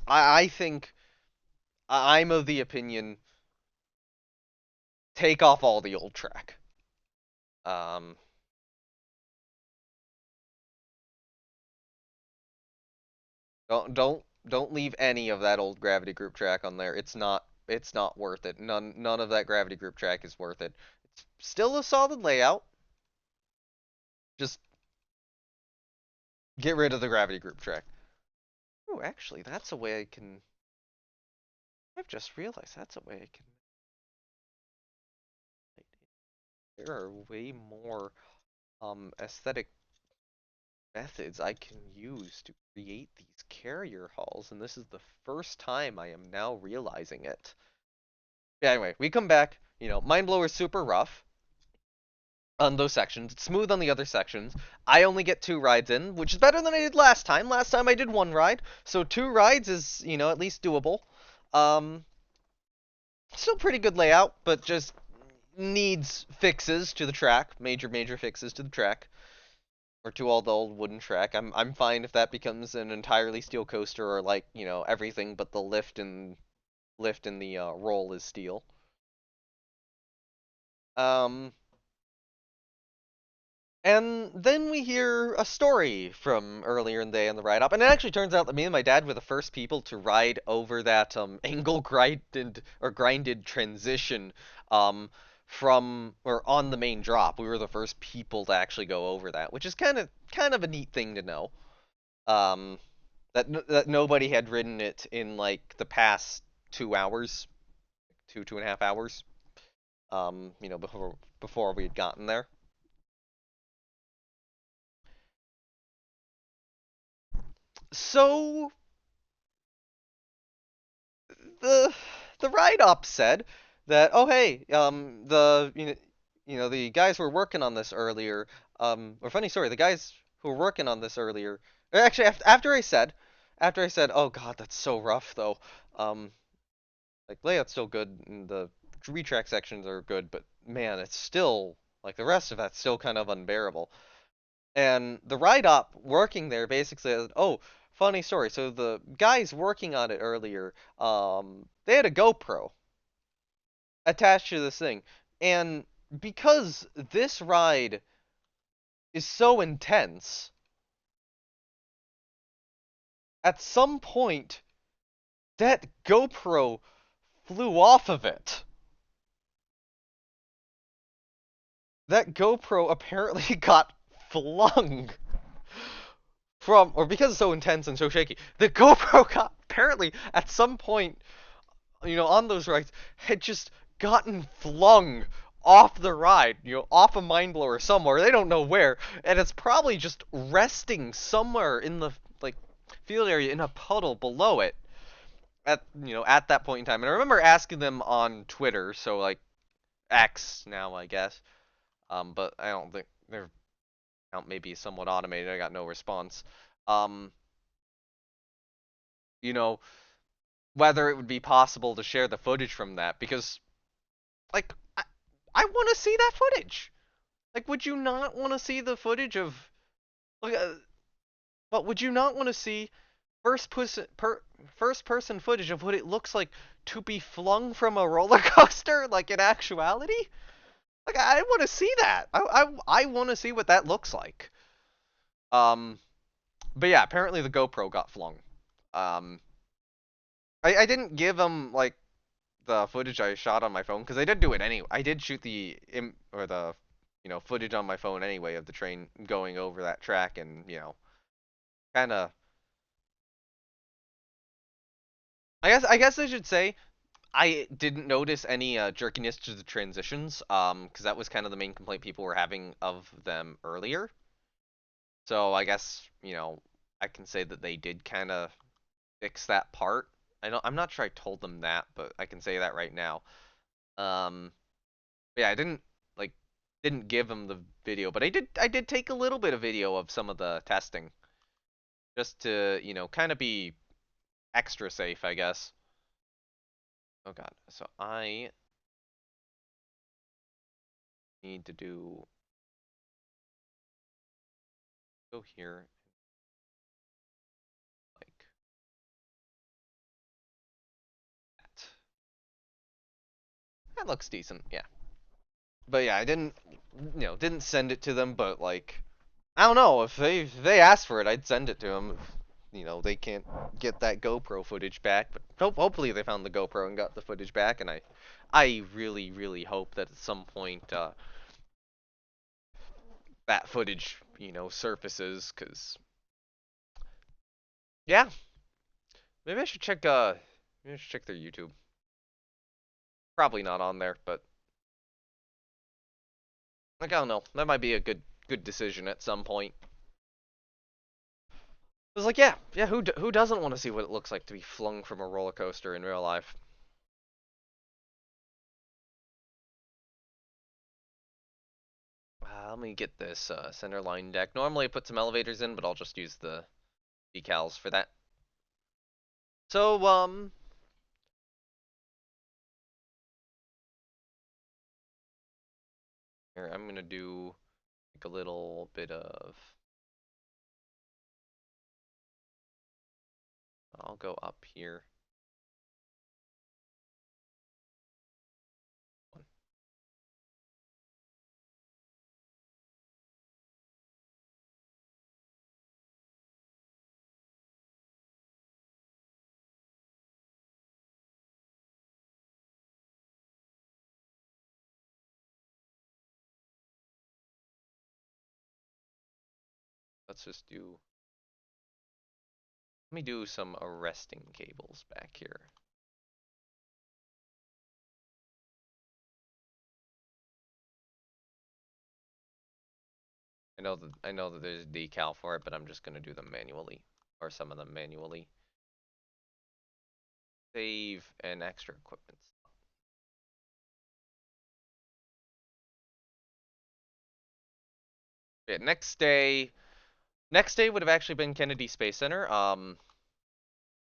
Speaker 1: I think I'm of the opinion take off all the old track. Um, don't leave any of that old Gravity Group track on there. It's not worth it. None of that Gravity Group track is worth it. It's still a solid layout. Just get rid of the Gravity Group track. Oh, actually, that's a way I can. I've just realized that's a way I can. There are way more aesthetic methods I can use to create these carrier halls, and this is the first time I am now realizing it. Yeah, anyway, we come back. Mindblower's super rough on those sections. It's smooth on the other sections. I only get 2 rides in, which is better than I did last time. Last time I did 1 ride, so 2 rides is, at least doable. Um, Still pretty good layout, but just needs fixes to the track. Major fixes to the track. Or to all the old wooden track. I'm fine if that becomes an entirely steel coaster, or like, everything but the lift and the roll is steel. Um and then we hear a story from earlier in the day on the ride up, and it actually turns out that me and my dad were the first people to ride over that angle grinded transition um from or on the main drop. We were the first people to actually go over that, which is kind of a neat thing to know. Um that nobody had ridden it in like the past 2 hours, 2.5 hours. Before we had gotten there. So the the write up said that, oh hey, the guys who were working on this earlier, or funny story, the guys who were working on this earlier, or actually after I said, oh god, that's so rough though. um like, layout's still good and the retrack sections are good, but man, it's still like the rest of that's still kind of unbearable. And the write-up working there basically said, oh, funny story. So the guys working on it earlier, they had a GoPro attached to this thing. And because this ride is so intense, at some point, that GoPro flew off of it. That GoPro apparently got flung or because it's so intense and so shaky, the GoPro got apparently at some point, on those rides, had just gotten flung off the ride, off a Mindblower somewhere. They don't know where, and it's probably just resting somewhere in the like field area in a puddle below it at that point in time. And I remember asking them on Twitter, so like X now, I guess. But I don't think their account may be somewhat automated. I got no response. Um, you know, Whether it would be possible to share the footage from that, because Like, I want to see that footage. Like, would you not want to see the footage of, like, but would you not want to see first person footage of what it looks like to be flung from a roller coaster, like in actuality? Like, I want to see that. I want to see what that looks like. Um, but yeah, apparently the GoPro got flung. Um, I didn't give them like the footage I shot on my phone because I did do it anyway. I did shoot the footage on my phone anyway of the train going over that track and kind of. I guess I should say I didn't notice any jerkiness to the transitions, because that was kind of the main complaint people were having of them earlier. So I guess, I can say that they did kind of fix that part. I'm not sure I told them that, but I can say that right now. Um, yeah, I didn't give them the video, but I did take a little bit of video of some of the testing just to, kind of be extra safe, I guess. Oh God. So I need to go here like that. That looks decent, yeah. But yeah, I didn't send it to them, but like, I don't know if they asked for it, I'd send it to them. If, they can't get that GoPro footage back, but hopefully they found the GoPro and got the footage back, and I really, really hope that at some point that footage, surfaces, cause yeah, maybe I should check their YouTube. Probably not on there, but like I don't know, that might be a good decision at some point. It's like, yeah, yeah. Who doesn't want to see what it looks like to be flung from a roller coaster in real life? Let me get this center line deck. Normally I put some elevators in, but I'll just use the decals for that. So here I'm gonna do like a little bit of. I'll go up here. Let's just do. Let me do some arresting cables back here. I know that there's a decal for it, but I'm just gonna do them manually, or some of them manually. Save an extra equipment. Yeah, next day would have actually been Kennedy Space Center.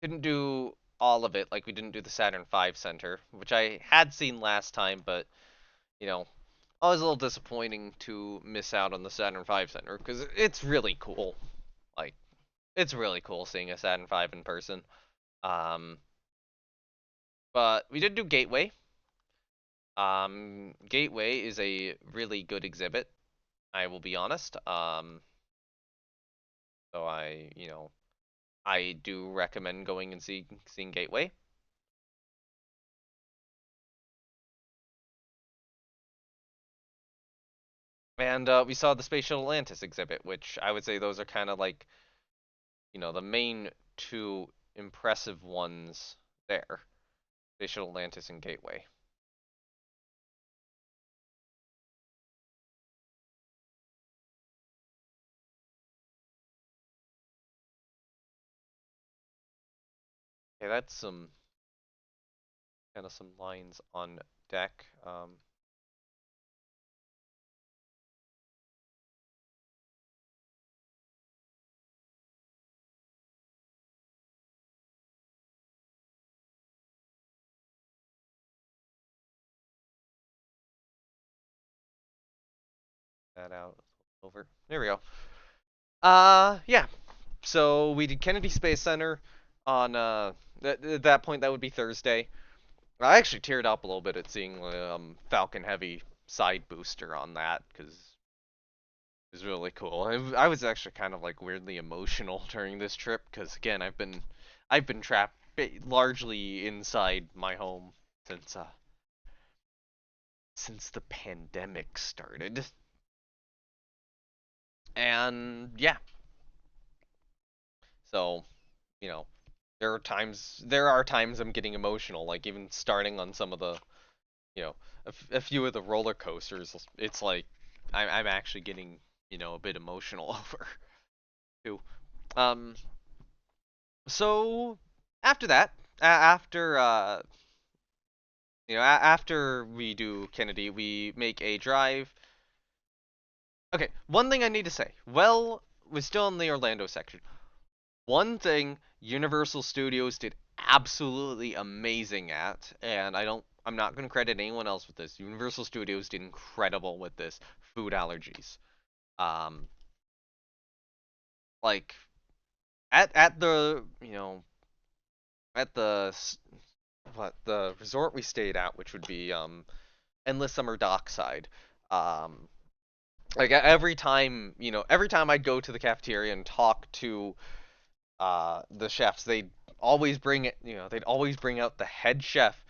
Speaker 1: Didn't do all of it, like we didn't do the Saturn V Center, which I had seen last time, but you know, always a little disappointing to miss out on the Saturn V Center because it's really cool. Like, it's really cool seeing a Saturn V in person. Um, but we did do Gateway. Gateway is a really good exhibit. I will be honest. So I do recommend going and seeing Gateway. And we saw the Space Shuttle Atlantis exhibit, which I would say those are kind of like, the main two impressive ones there. Space Shuttle Atlantis and Gateway. Okay, that's some lines on deck. that out. Over. There we go. Yeah. So we did Kennedy Space Center on at that point that would be Thursday. I actually teared up a little bit at seeing Falcon Heavy side booster on that because it was really cool. I was actually kind of like weirdly emotional during this trip because again I've been trapped largely inside my home since since the pandemic started. And yeah, so you know, there are times I'm getting emotional, like even starting on some of the, a few of the roller coasters. It's like I'm actually getting, a bit emotional over too. Um, so after that, after after we do Kennedy, we make a drive. Okay, one thing I need to say. Well, we're still in the Orlando section. One thing Universal Studios did absolutely amazing at, and I'm not going to credit anyone else with this. Universal Studios did incredible with this. Food allergies. Um, like at the at the what the resort we stayed at, which would be Endless Summer Dockside. Um, like every time I'd go to the cafeteria and talk to the chefs, they'd always bring out the head chef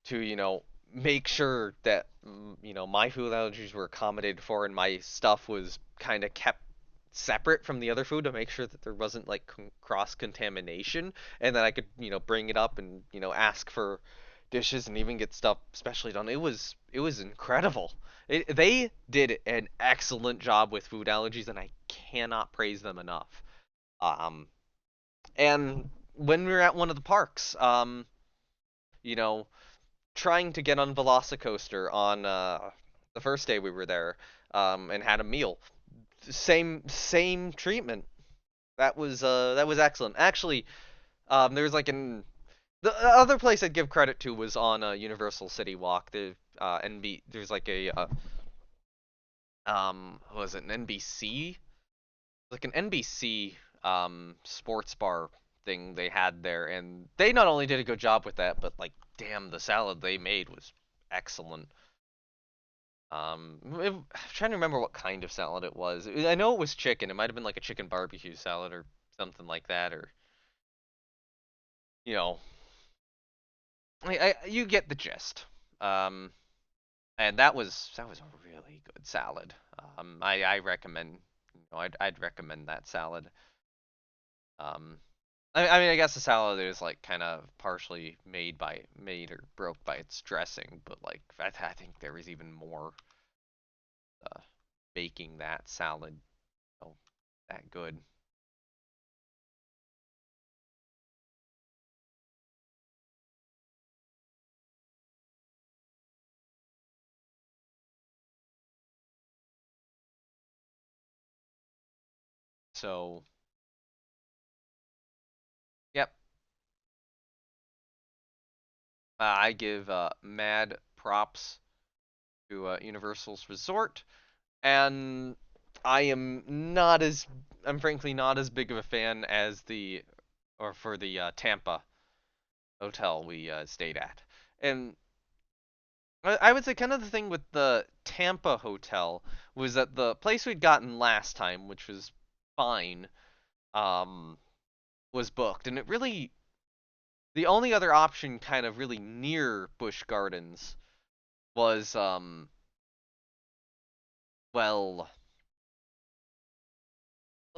Speaker 1: to, make sure that, my food allergies were accommodated for and my stuff was kind of kept separate from the other food to make sure that there wasn't like cross contamination and that I could, bring it up and, ask for dishes and even get stuff specially done. It was incredible. They did an excellent job with food allergies and I cannot praise them enough. Um, and when we were at one of the parks, you know, trying to get on Velocicoaster on the first day we were there, and had a meal. Same treatment. That was excellent. Actually, there's like the other place I'd give credit to was on Universal City Walk. There's like a what was it, an NBC, like an NBC sports bar thing they had there, and they not only did a good job with that, but like damn, the salad they made was excellent. I'm trying to remember what kind of salad it was. I know it was chicken. It might have been like a chicken barbecue salad or something like that, or you know, you get the gist. Um, and that was a really good salad. I recommend, I'd recommend that salad. Um, I mean, I guess the salad is like kind of partially made or broke by its dressing, but like I think there is even more uh, making that salad, that good. So, yep, I give mad props to Universal's Resort, and I am not as I'm frankly not as big of a fan as the or for the Tampa hotel we stayed at. And I would say kind of the thing with the Tampa hotel was that the place we'd gotten last time, which was fine, um, was booked, and it really the only other option kind of really near Busch Gardens was well,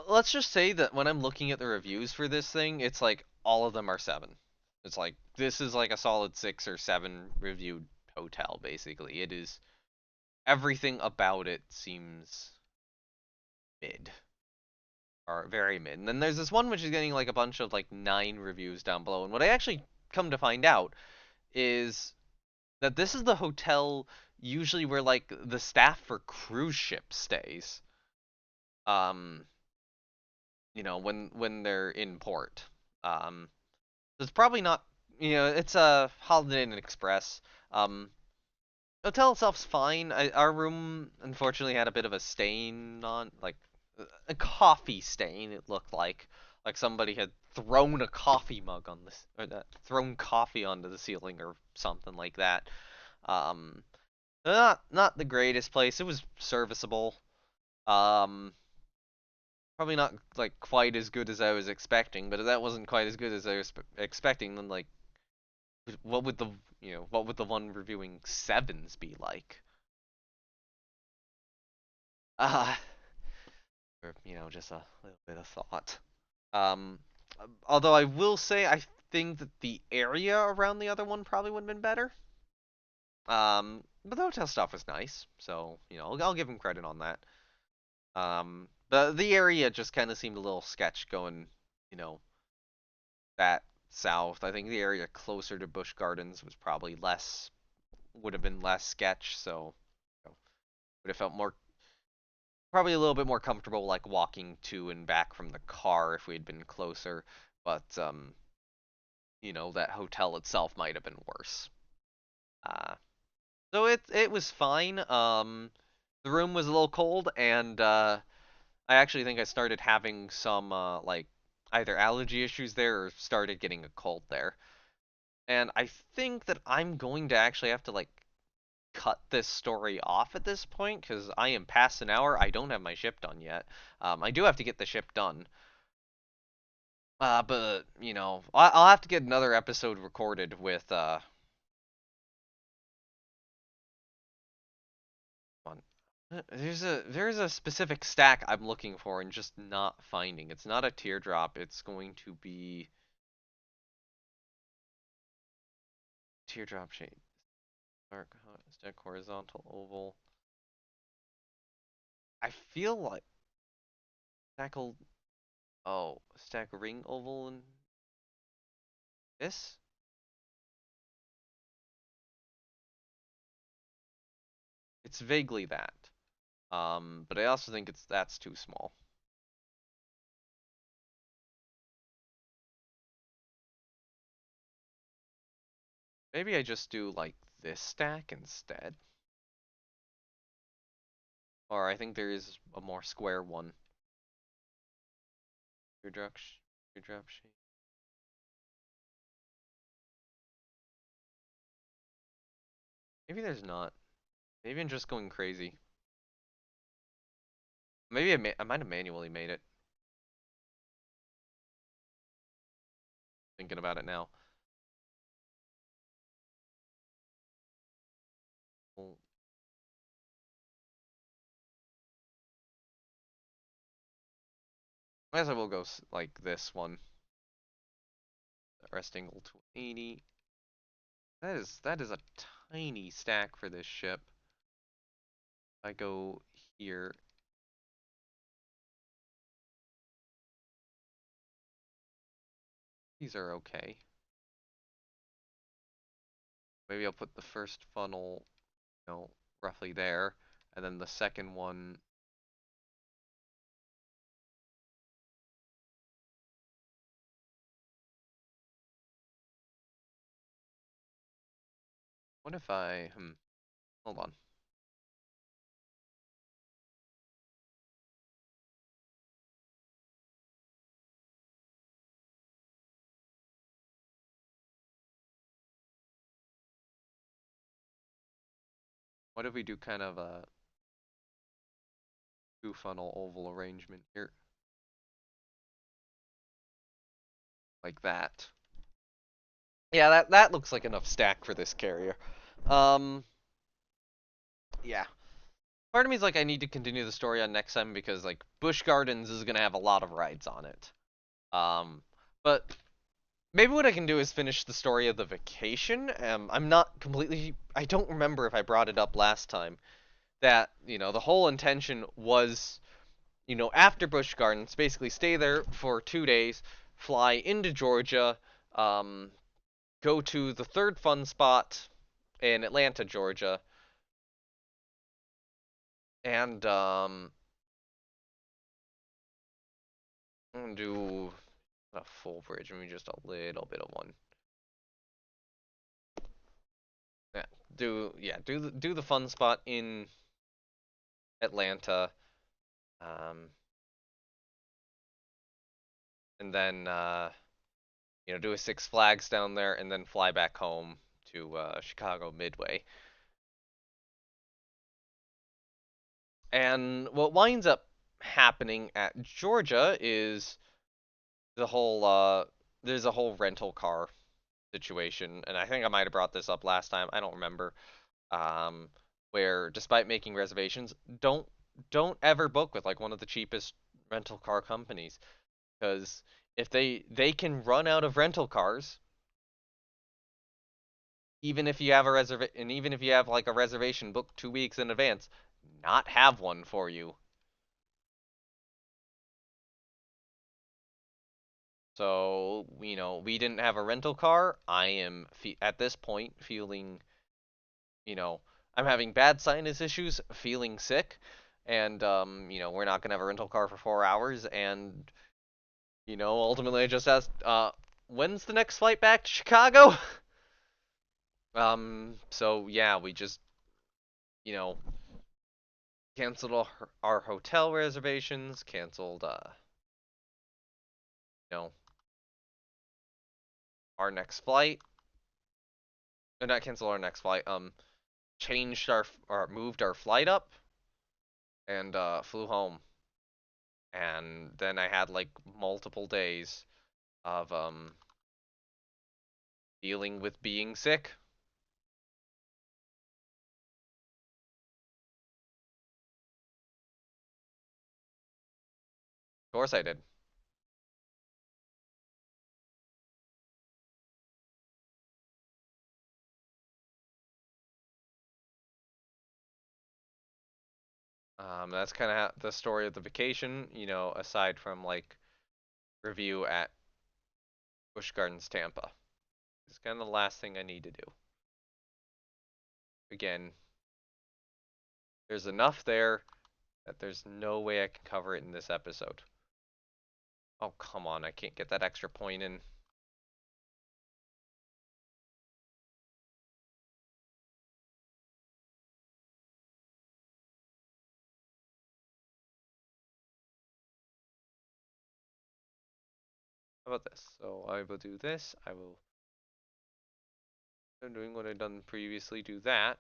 Speaker 1: let's just say that when I'm looking at the reviews for this thing, it's like all of them are 7. It's like this is like a solid 6 or 7 reviewed hotel basically. It is everything about it seems mid or very mid. And then there's this one which is getting like a bunch of like 9 reviews down below. And what I actually come to find out is that this is the hotel usually where like the staff for cruise ship stays. Um, when they're in port. Um, it's probably not, it's a Holiday Inn Express. Um, hotel itself's fine. Our room unfortunately had a bit of a stain on, like a coffee stain. It looked like somebody had thrown a coffee mug on this, or thrown coffee onto the ceiling or something like that. Um, not the greatest place. It was serviceable. Um, Probably not like quite as good as I was expecting, but if that wasn't quite as good as I was expecting, then like what would the what would the one reviewing sevens be like? Uh, or just a little bit of thought. Um, Although I will say I think that the area around the other one probably would have been better. But the hotel stuff was nice, so I'll give him credit on that. The area just kind of seemed a little sketch going, you know, that south. I think the area closer to Busch Gardens was probably would have been less sketch, so would have felt more, probably a little bit more comfortable like walking to and back from the car if we had been closer. But that hotel itself might have been worse. Uh, so it was fine. The room was a little cold, and I actually think I started having some like either allergy issues there or started getting a cold there. And I think that I'm going to actually have to like cut this story off at this point because I am past an hour. I don't have my ship done yet. I do have to get the ship done. But I'll have to get another episode recorded with on. There's a specific stack I'm looking for and just not finding. It's not a teardrop. It's going to be teardrop shape. Dark stack horizontal oval. I feel like stack stack ring oval and this. It's vaguely that. But I also think that's too small. Maybe I just do like this stack instead. Or I think there is a more square one. Teardrop, teardrop shape. Maybe there's not. Maybe I'm just going crazy. Maybe I might have manually made it. Thinking about it now. Well, I guess I will go like this one. Rest angle to 80. That is a tiny stack for this ship. I go here. These are okay. Maybe I'll put the first funnel, roughly there, and then the second one. What if hold on. What if we do kind of a two funnel oval arrangement here? Like that. Yeah, that looks like enough stack for this carrier. Um, yeah. Part of me is like I need to continue the story on next time because like Busch Gardens is gonna have a lot of rides on it. But maybe what I can do is finish the story of the vacation. I'm not completely. I don't remember if I brought it up last time. That the whole intention was after Busch Gardens, basically stay there for 2 days, fly into Georgia, um, go to the third fun spot in Atlanta, Georgia, and do a full bridge, maybe just a little bit of one. Yeah, do the fun spot in Atlanta, um, and then do a Six Flags down there, and then fly back home to Chicago Midway. And what winds up happening at Georgia is the whole there's a whole rental car situation, and I think I might have brought this up last time. I don't remember. Um, where despite making reservations, don't don't ever book with like one of the cheapest rental car companies, because if they can run out of rental cars even if you have a and even if you have like a reservation booked 2 weeks in advance, not have one for you. So, we didn't have a rental car. I am at this point feeling, you know, I'm having bad sinus issues, feeling sick, and we're not gonna have a rental car for 4 hours, and ultimately I just asked, when's the next flight back to Chicago? So yeah, we just, you know, canceled our hotel reservations, canceled, know, our next flight, or not cancel our next flight, changed or moved our flight up and flew home. And then I had like multiple days of dealing with being sick. Of course I did. That's kind of the story of the vacation, aside from like review at Busch Gardens Tampa. It's kind of the last thing I need to do. Again, there's enough there that there's no way I can cover it in this episode. Oh, come on, I can't get that extra point in. How about this? So I will do this. I'm doing what I've done previously, do that.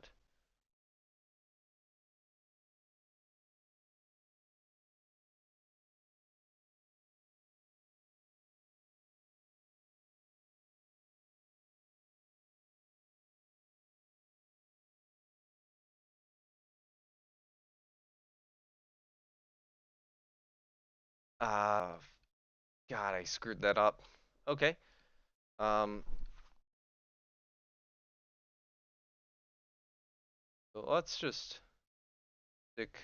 Speaker 1: Uh, God, I screwed that up. Okay. Um, so let's just stick,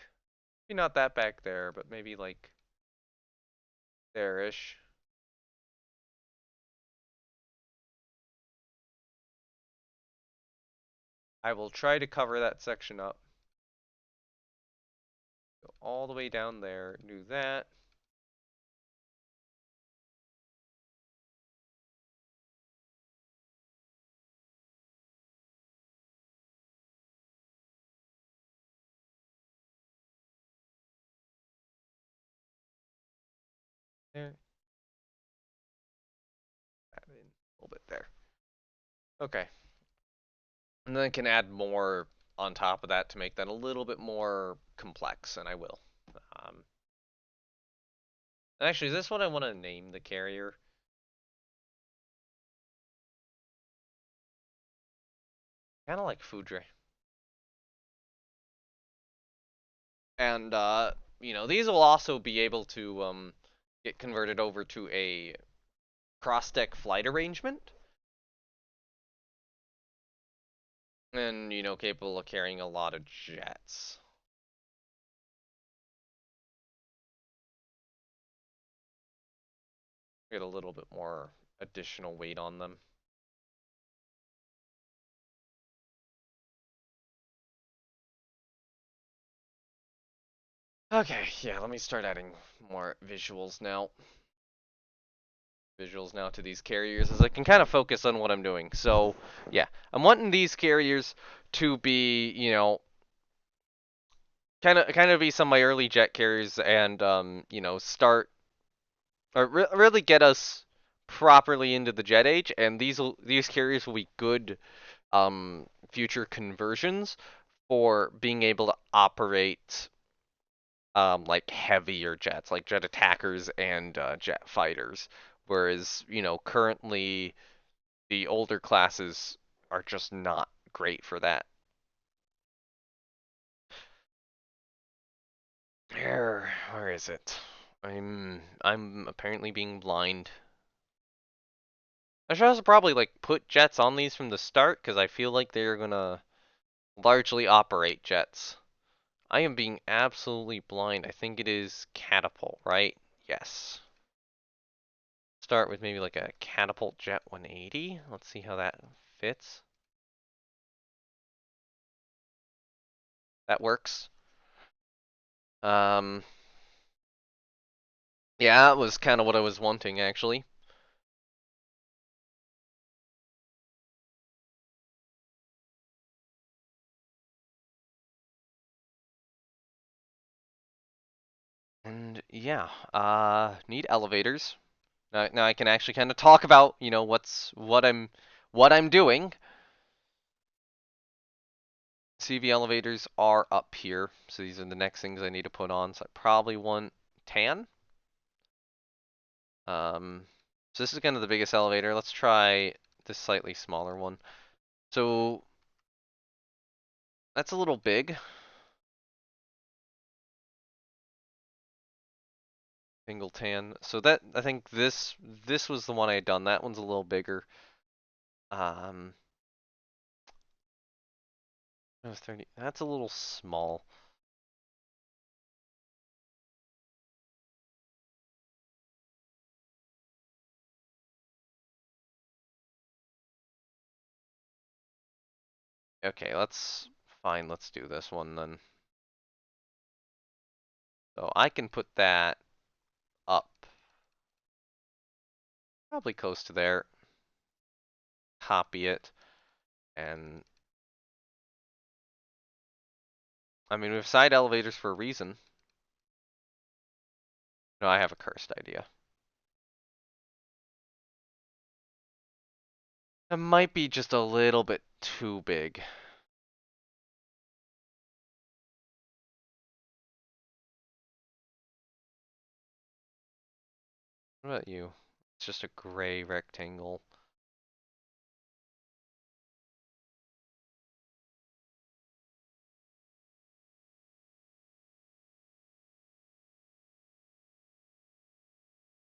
Speaker 1: maybe not that back there, but maybe like there-ish. I will try to cover that section up. Go all the way down there, do that. There. Add in a little bit there. Okay. And then I can add more on top of that to make that a little bit more complex, and I will. Um, Actually, is this what I want to name the carrier? Kind of like Foudre. And these will also be able to get converted over to a cross-deck flight arrangement, and capable of carrying a lot of jets. Get a little bit more additional weight on them. Okay, yeah, let me start adding more visuals now. visuals now to these carriers as I can kind of focus on what I'm doing. So, yeah, I'm wanting these carriers to be, kind of be some of my early jet carriers and start or really get us properly into the jet age, and these carriers will be good future conversions for being able to operate like heavier jets, like jet attackers and jet fighters. Whereas, currently the older classes are just not great for that. Where is it? I'm apparently being blind. I should also probably like put jets on these from the start because I feel like they're gonna largely operate jets. I am being absolutely blind. I think it is catapult, right? Yes. Start with maybe like a catapult jet 180. Let's see how that fits. That works. Um, yeah, that was kind of what I was wanting actually. And yeah, need elevators. Now I can actually kind of talk about, what I'm doing. CV elevators are up here, so these are the next things I need to put on. So I probably want tan. Um, so this is kind of the biggest elevator. Let's try this slightly smaller one. So that's a little big. Single tan. So that I think this was the one I had done. That one's a little bigger. Um, that was 30. That's a little small. Okay, fine. Let's do this one then. So I can put that up, probably close to there. Copy it, and I mean we have side elevators for a reason. No, I have a cursed idea. It might be just a little bit too big. What about you? It's just a gray rectangle.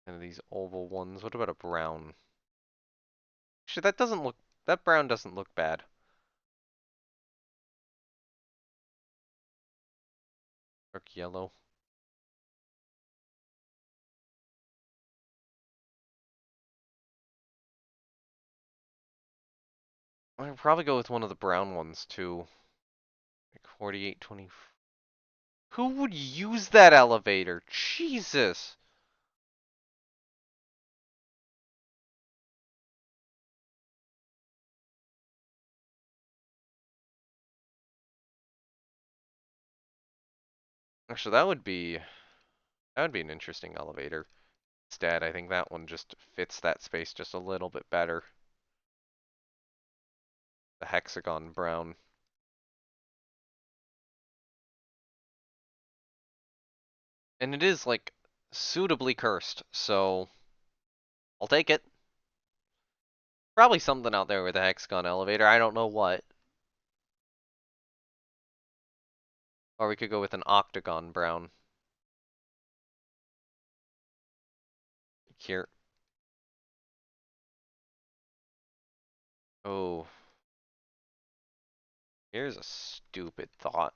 Speaker 1: And these oval ones. What about a brown? Actually, that brown doesn't look bad. Dark yellow. I'd probably go with one of the brown ones too. Like 4820. Who would use that elevator? Jesus. Actually, that would be an interesting elevator. Instead, I think that one just fits that space just a little bit better. The hexagon brown. And it is like suitably cursed, so I'll take it. Probably something out there with a hexagon elevator. I don't know what. Or we could go with an octagon brown. Here. Oh, here's a stupid thought.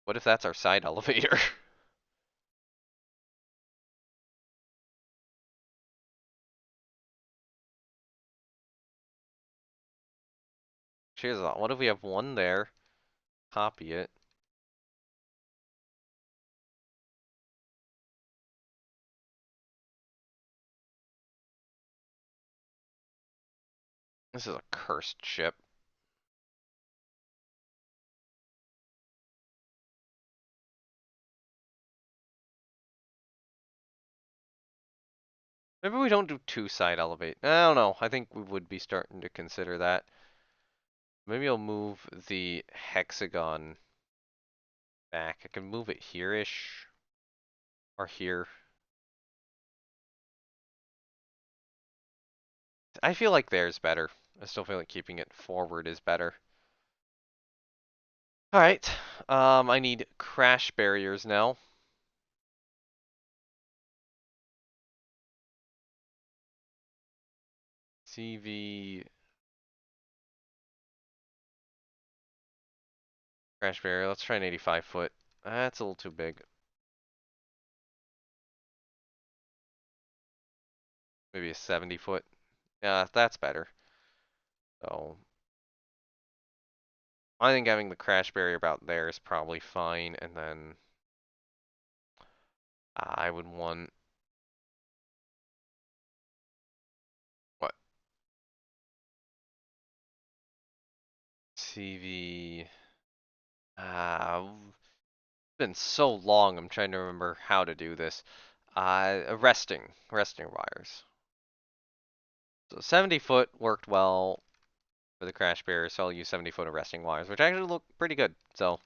Speaker 1: What if that's our side elevator? Here's a thought. What if we have one there? copy it. This is a cursed ship. Maybe we don't do two side elevate. I don't know. I think we would be starting to consider that. Maybe I'll move the hexagon back. I can move it here-ish. Or here. I feel like there's better. I still feel like keeping it forward is better. Alright. I need crash barriers now. CV crash barrier. Let's try an 85 foot. That's a little too big. Maybe a 70 foot. Yeah, that's better. So I think having the crash barrier about there is probably fine. And then I would want what? CV. It's been so long. I'm trying to remember how to do this. Resting wires. So 70 foot worked well for the crash barrier, so I'll use 70 foot arresting wires, which actually look pretty good. So,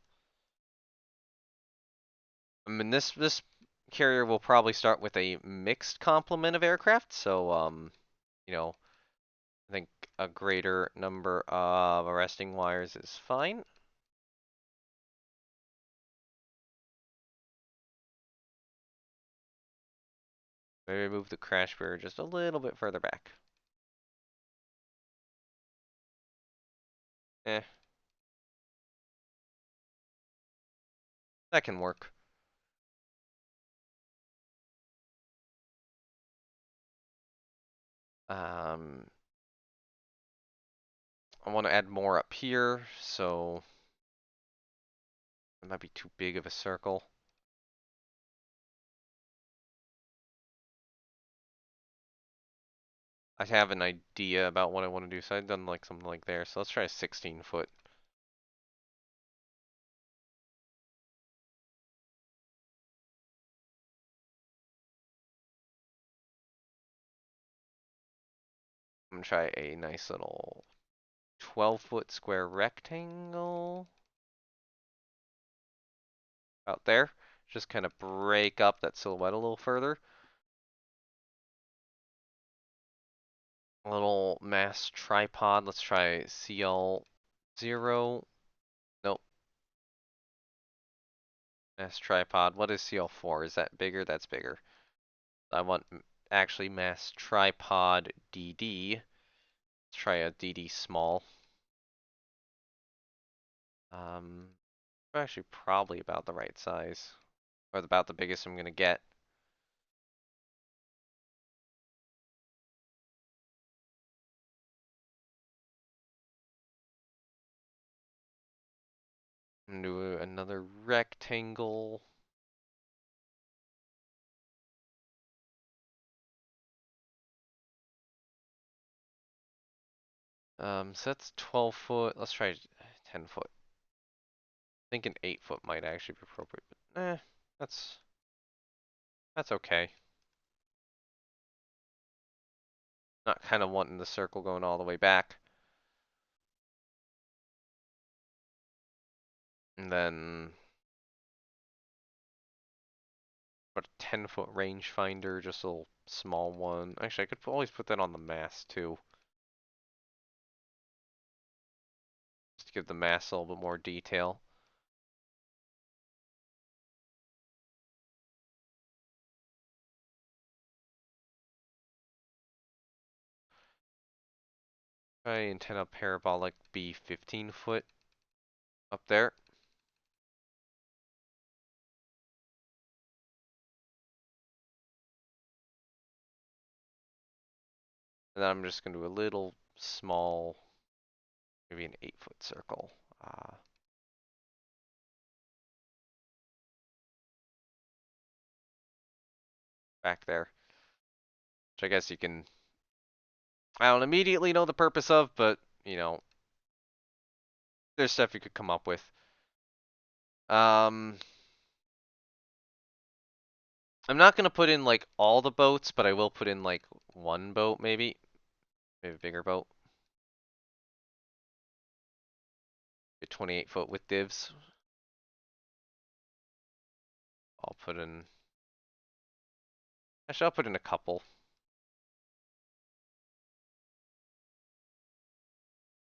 Speaker 1: I mean, this carrier will probably start with a mixed complement of aircraft. So, you know, I think a greater number of arresting wires is fine. Maybe move the crash barrier just a little bit further back. Eh, that can work. Um, I want to add more up here, so it might be too big of a circle. I have an idea about what I want to do, so I've done like something like there. So let's try a 16 foot. I'm gonna try a nice little 12-foot square rectangle out there. Just kind of break up that silhouette a little further. A little mass tripod. Let's try CL0. Nope. Mass tripod. What is CL4? Is that bigger? That's bigger. I want actually mass tripod DD. Let's try a DD small. Actually probably about the right size. Or about the biggest I'm gonna get. I'm gonna do another rectangle. So that's 12 foot. Let's try 10 foot. I think an 8 foot might actually be appropriate, but that's that's okay. Not kind of wanting the circle going all the way back. And then about a 10-foot rangefinder, just a little small one. Actually, I could always put that on the mast too. Just to give the mast a little bit more detail. Try antenna parabolic be 15 foot up there. And then I'm just going to do a little small, maybe an 8-foot circle. back there. Which I guess you can, I don't immediately know the purpose of, but, you know, there's stuff you could come up with. Um, I'm not gonna put in like all the boats, but I will put in like one boat maybe. Maybe a bigger boat. A 28-foot with divs. I'll put in, actually I'll put in a couple.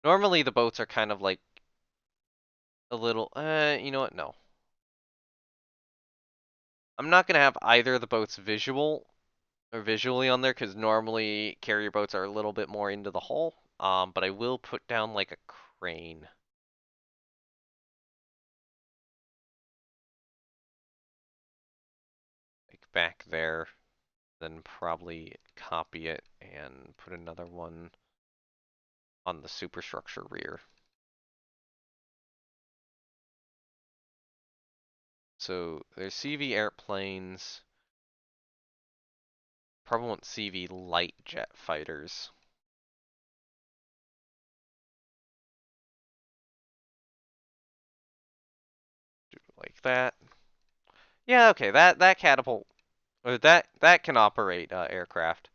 Speaker 1: Normally the boats are kind of like a little, you know what? No. I'm not gonna have either of the boats visually on there because normally carrier boats are a little bit more into the hull. But I will put down like a crane. Like back there. Then probably copy it and put another one on the superstructure rear. So there's CV airplanes. Probably want CV light jet fighters. Do it like that. Yeah, okay. That catapult, or that can operate aircraft.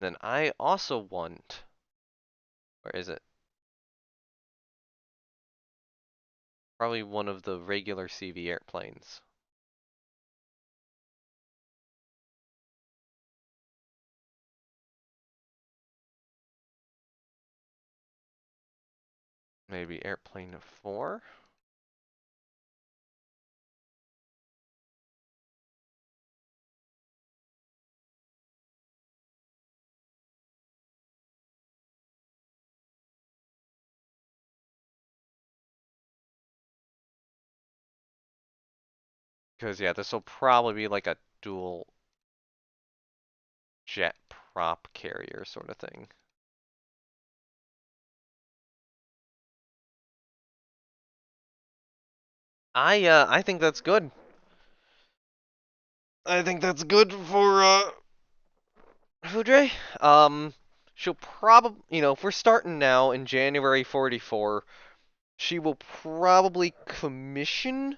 Speaker 1: Then I also want, where is it? Probably one of the regular CV airplanes. Maybe airplane 4? Because yeah, this will probably be like a dual jet prop carrier sort of thing. I think that's good. I think that's good for Hudre. She'll probably, you know, if we're starting now in January 44, she will probably commission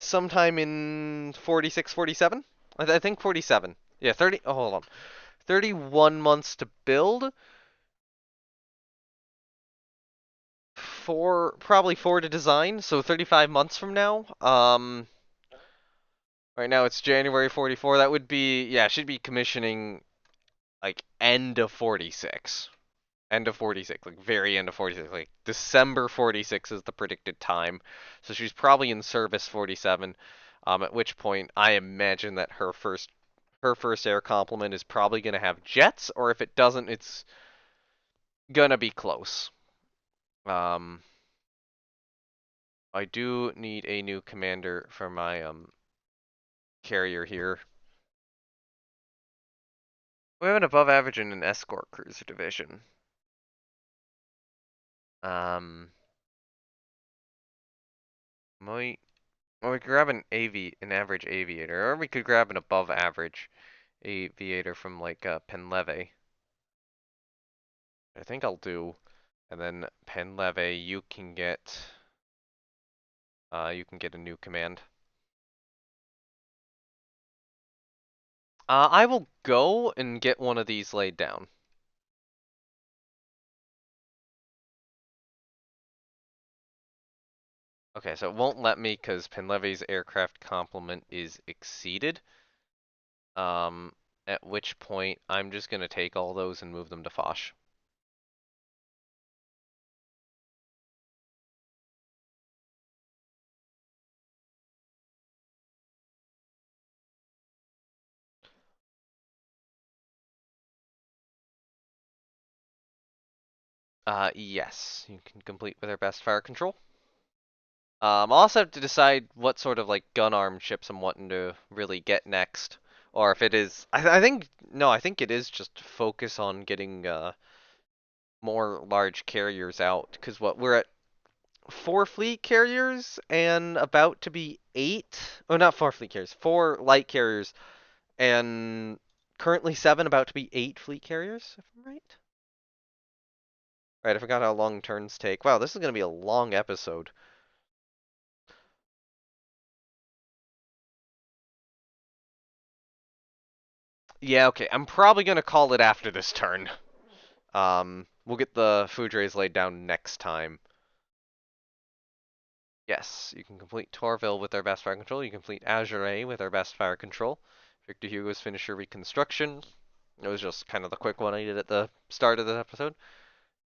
Speaker 1: sometime in 46, 47. I think 47. Yeah, 30. Oh, hold on. 31 months to build. Probably 4 to design. So 35 months from now. Right now it's January 44. That would be, yeah, she'd be commissioning like end of 46. End of 46, like very end of 46, like December 46 is the predicted time. So she's probably in service 47. At which point I imagine that her first air complement is probably going to have jets, or if it doesn't, it's gonna be close. Um, I do need a new commander for my carrier here. We have an above average in an escort cruiser division. Um, might Well, we could grab an average aviator, or we could grab an above average aviator from like Penleve. I think I'll do, and then Penleve, you can get a new command. I will go and get one of these laid down. Okay, so it won't let me because Penleve's aircraft complement is exceeded. Um, at which point I'm just gonna take all those and move them to Foch. Yes, you can complete with our best fire control. I'll also have to decide what sort of like gun arm ships I'm wanting to really get next. Or if it is, I think no, I think it is just focus on getting more large carriers out. Because what we're at 4 fleet carriers and about to be 8. Oh, not 4 fleet carriers, 4 light carriers and currently 7, about to be 8 fleet carriers, if I'm right. Right, I forgot how long turns take. Wow, this is gonna be a long episode. Yeah, okay, I'm probably gonna call it after this turn. We'll get the food trays laid down next time. Yes, you can complete Torville with our best fire control. You can complete Azure with our best fire control. Victor Hugo's finisher reconstruction. It was just kind of the quick one I did at the start of the episode.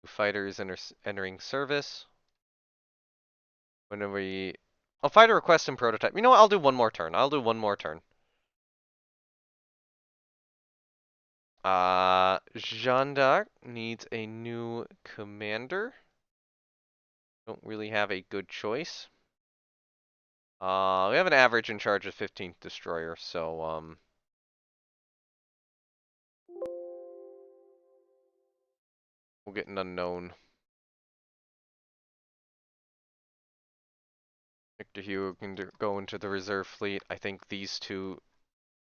Speaker 1: Fighters entering service. Whenever we... I'll fight a request and prototype. You know what? I'll do one more turn. I'll do one more turn. Jeanne d'Arc needs a new commander. Don't really have a good choice. We have an average in charge of 15th destroyer, so we'll get an unknown. Victor Hugo can go into the reserve fleet. I think these two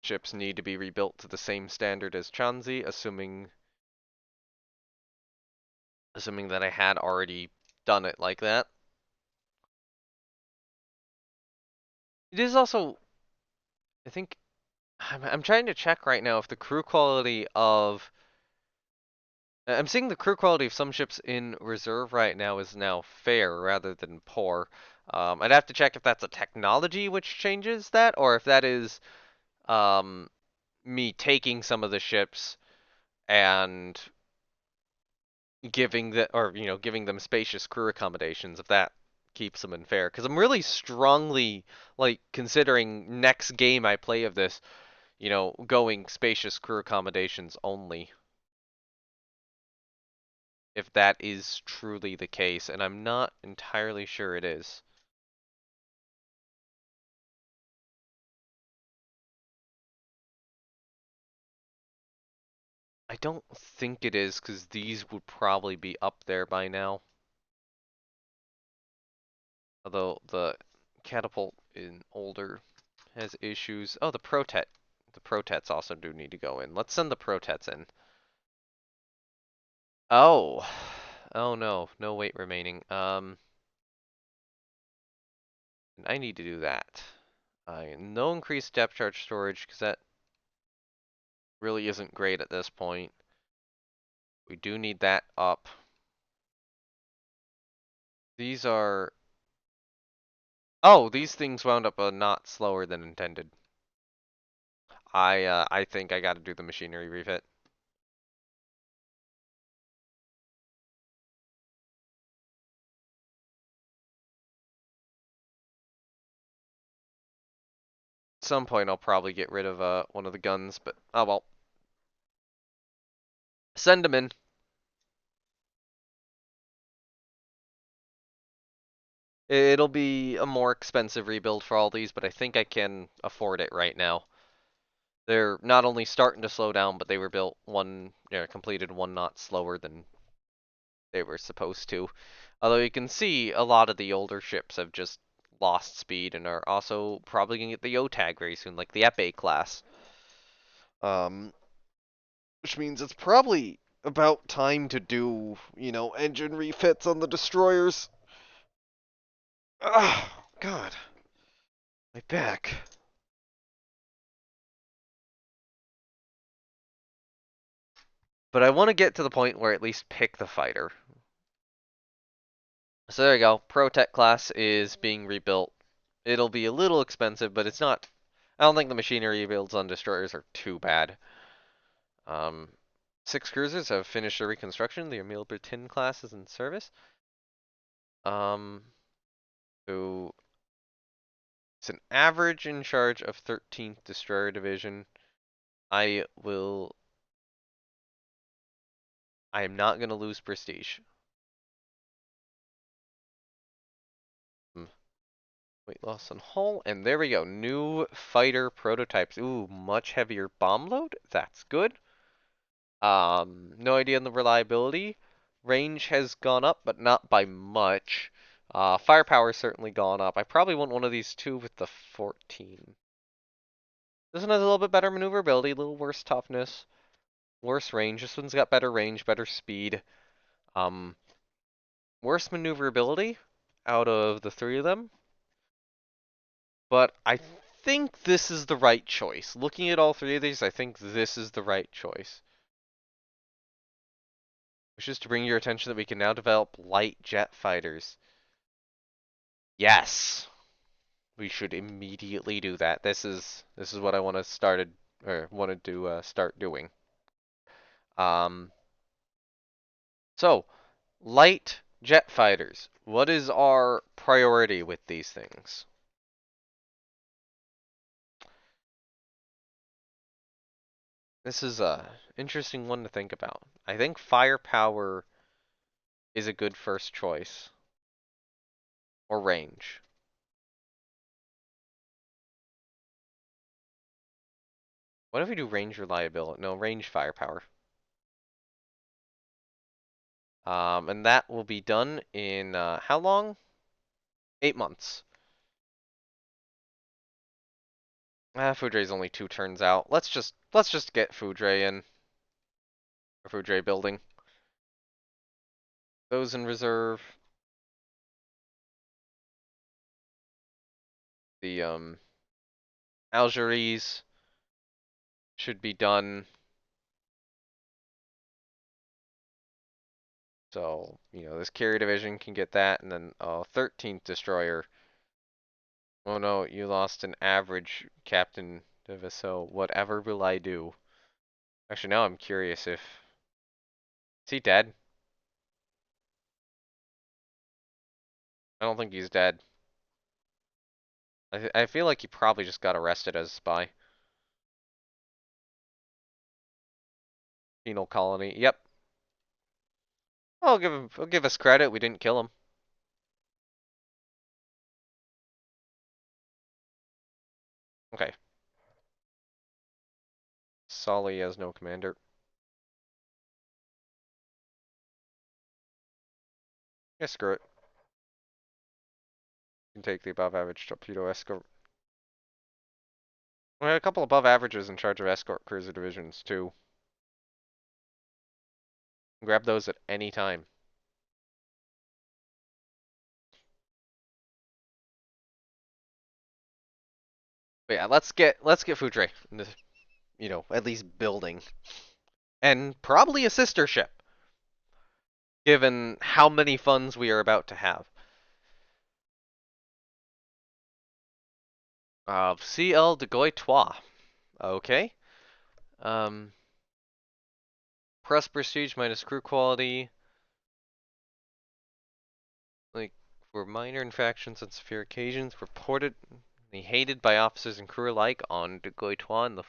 Speaker 1: ships need to be rebuilt to the same standard as Chanzi, assuming that I had already done it like that. It is also, I think, I'm trying to check right now if the crew quality of I'm seeing the crew quality of some ships in reserve right now is now fair rather than poor. I'd have to check if that's a technology which changes that, or if that is um, me taking some of the ships and giving them spacious crew accommodations. If that keeps them in fair, because I'm really strongly like considering next game I play of this, going spacious crew accommodations only. If that is truly the case, and I'm not entirely sure it is. I don't think it is, because these would probably be up there by now. Although the catapult in older has issues. Oh, the protet. The protets also do need to go in. Let's send the protets in. Oh. Oh no, no weight remaining. I need to do that. No increased depth charge storage, because that really isn't great at this point. We do need that up. These are... Oh, these things wound up a knot slower than intended. I think I gotta do the machinery refit. At some point I'll probably get rid of one of the guns, but oh well. Send them in. It'll be a more expensive rebuild for all these, but I think I can afford it right now. They're not only starting to slow down, but they were completed 1 knot slower than they were supposed to. Although you can see a lot of the older ships have just lost speed and are also probably gonna get the O-tag very soon, like the Epee class. Um, which means it's probably about time to do, engine refits on the destroyers. Oh, God. My back. But I want to get to the point where I at least pick the fighter. So there you go. Protect class is being rebuilt. It'll be a little expensive, but it's not. I don't think the machinery rebuilds on destroyers are too bad. 6 cruisers have finished their reconstruction. The Emile Bertin class is in service. Um, so it's an average in charge of 13th Destroyer Division. I am not going to lose prestige. Weight loss on hull, and there we go. New fighter prototypes. Ooh, much heavier bomb load. That's good. No idea on the reliability. Range has gone up, but not by much. Firepower's certainly gone up. I probably want one of these two with the 14. This one has a little bit better maneuverability, a little worse toughness, worse range. This one's got better range, better speed. Um, Worse maneuverability out of the three of them. But I think this is the right choice. Looking at all three of these, I think this is the right choice. Which is to bring your attention that we can now develop light jet fighters. Yes, we should immediately do that. This is what I want to wanted to start doing. Um, so light jet fighters. What is our priority with these things? This is a interesting one to think about. I think firepower is a good first choice, or range. What if we do range reliability? No, range firepower. And that will be done in how long? 8 months. Foudre's only 2 turns out. Let's just get Foudre in. Or Foudre building. Those in reserve. The Algeries should be done. So, this carrier division can get that, and then 13th destroyer. Oh no, you lost an average Captain de Vaisseau. Whatever will I do? Actually, now I'm curious if... Is he dead? I don't think he's dead. I feel like he probably just got arrested as a spy. Penal colony. Yep. I'll give us credit. We didn't kill him. Okay. Sully has no commander. Yeah, screw it. You can take the above average torpedo escort. We had a couple above averages in charge of escort cruiser divisions too. Grab those at any time. But yeah, let's get Foudre, at least building, and probably a sister ship, given how many funds we are about to have. CL de Goitois. Okay. Um, Press prestige minus crew quality. Like, for minor infractions on severe occasions, reportedly hated by officers and crew alike on de Goitois, and the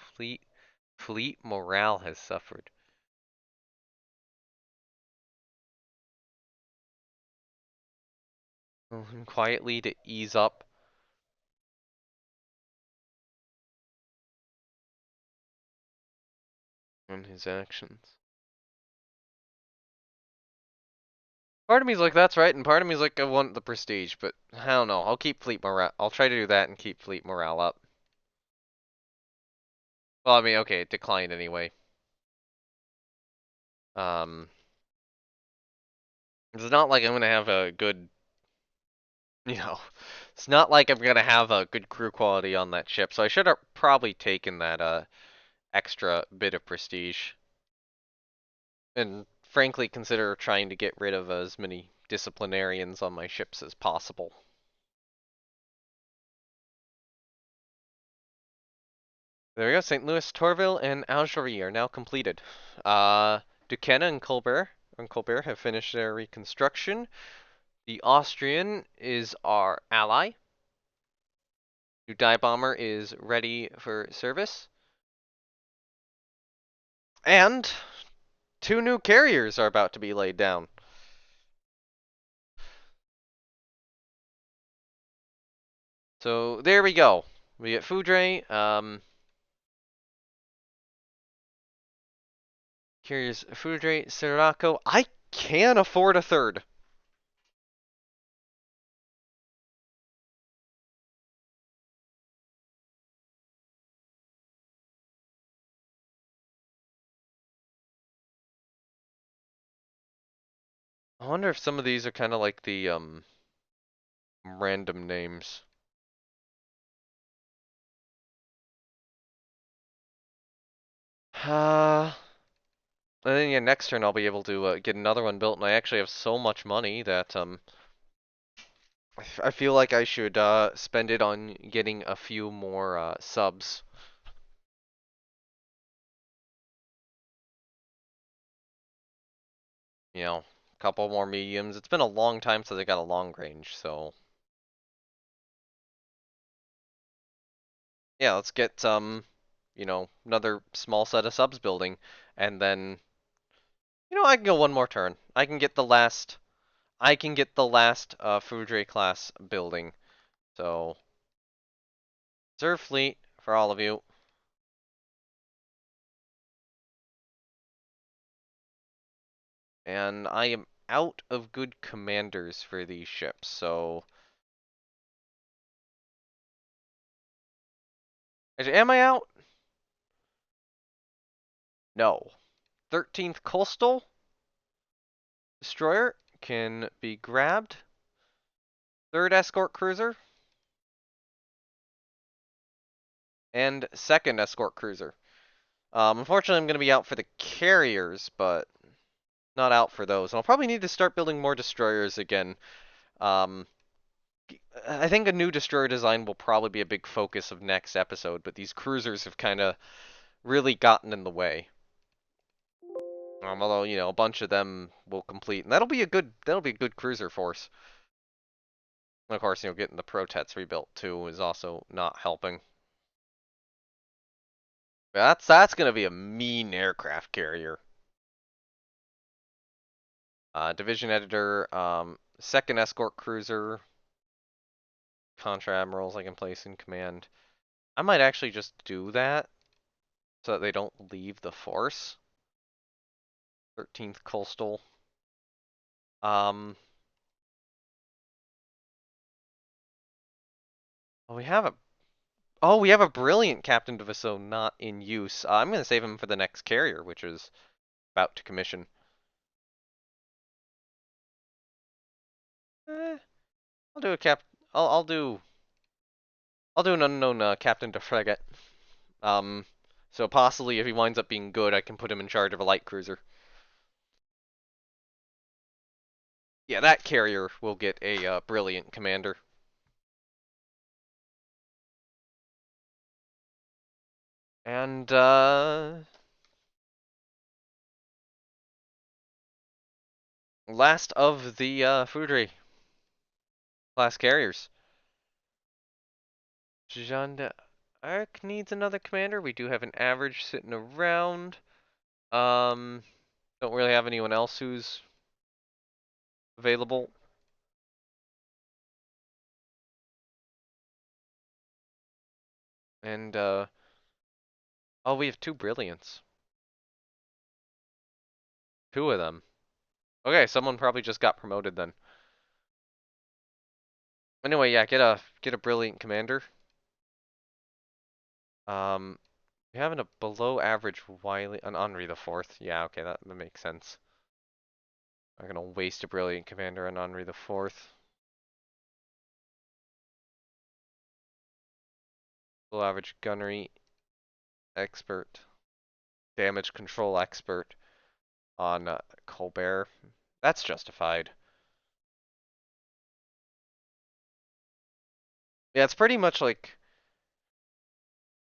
Speaker 1: fleet morale has suffered. Tell him quietly to ease up. On his actions. Part of me's like, that's right, and part of me's like, I want the prestige, but I don't know. I'll keep fleet morale. I'll try to do that and keep fleet morale up. Well, I mean, okay, it declined anyway. Um, it's not like I'm gonna have a good, you know, it's not like I'm gonna have a good crew quality on that ship, so I should have probably taken that extra bit of prestige. And frankly, consider trying to get rid of as many disciplinarians on my ships as possible. There we go. St. Louis, Torville, and Algerie are now completed. Duquesne and Colbert have finished their reconstruction. The Austrian is our ally. New dive bomber is ready for service. And 2 new carriers are about to be laid down. So there we go. We get Foudre. Here's Foudre, Sirocco. I can afford a third. I wonder if some of these are kind of like the random names. And then yeah, next turn I'll be able to get another one built, and I actually have so much money that I feel like I should spend it on getting a few more subs. You know, a couple more mediums. It's been a long time since I got a long range, so yeah, let's get another small set of subs building, and then I can go one more turn. I can get the last Foudre class building. So reserve fleet for all of you. And I am out of good commanders for these ships, so actually, am I out? No. 13th Coastal Destroyer can be grabbed. Third Escort Cruiser. And second Escort Cruiser. Unfortunately, I'm going to be out for the carriers, but not out for those. And I'll probably need to start building more destroyers again. Um, I think a new destroyer design will probably be a big focus of next episode, but these cruisers have kind of really gotten in the way. Although, a bunch of them will complete, and that'll be a good cruiser force. And of course, getting the Protets rebuilt too is also not helping. That's gonna be a mean aircraft carrier. Division editor, second escort cruiser, contra admirals I can place in command. I might actually just do that so that they don't leave the force. 13th coastal. Um, oh, we have a brilliant Captain de Vaisseau not in use. I'm gonna save him for the next carrier, which is about to commission. Eh, I'll do a cap. I'll do an unknown Captain de Frigate. Um, so possibly if he winds up being good, I can put him in charge of a light cruiser. Yeah, that carrier will get a brilliant commander. And last of the Foudre class carriers. Jeanne d'Arc needs another commander. We do have an average sitting around. Um, don't really have anyone else who's available. And oh, we have two brilliants. Two of them. Okay, someone probably just got promoted then. Anyway, yeah, get a brilliant commander. Um, we having a below average Wiley, an Henri the Fourth. Yeah, okay, that makes sense. I'm gonna waste a brilliant commander on Henri the Fourth. Below average gunnery expert, damage control expert on Colbert. That's justified. Yeah, it's pretty much like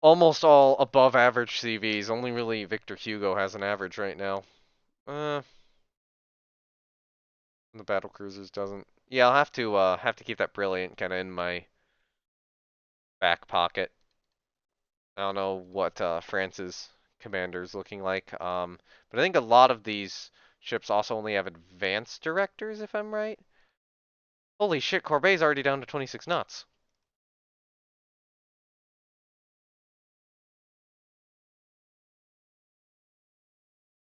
Speaker 1: almost all above average CVs. Only really Victor Hugo has an average right now. Uh, the battle cruisers doesn't. Yeah, I'll have to keep that brilliant kind of in my back pocket. I don't know what France's commander's looking like. But I think a lot of these ships also only have advanced directors, if I'm right. Holy shit, Corbett's already down to 26 knots.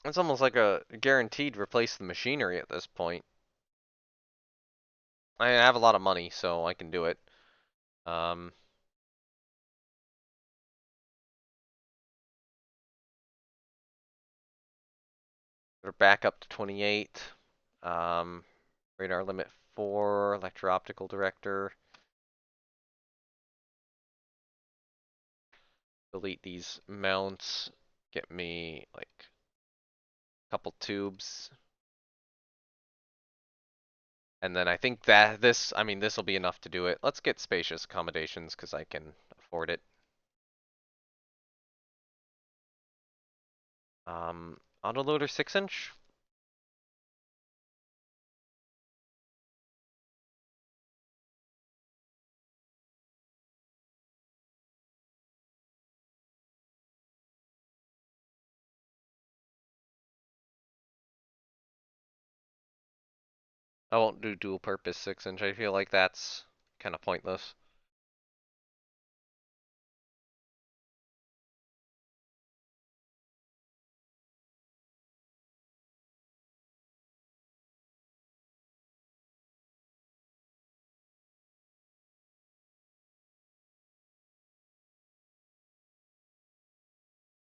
Speaker 1: It's almost like a guaranteed replace the machinery at this point. I have a lot of money, so I can do it. Um, we're back up to 28. Um, radar limit 4, electro-optical director. Delete these mounts. Get me like a couple tubes. And then I think that I mean, this will be enough to do it. Let's get spacious accommodations because I can afford it. Autoloader 6-inch. I won't do dual purpose 6-inch. I feel like that's kind of pointless.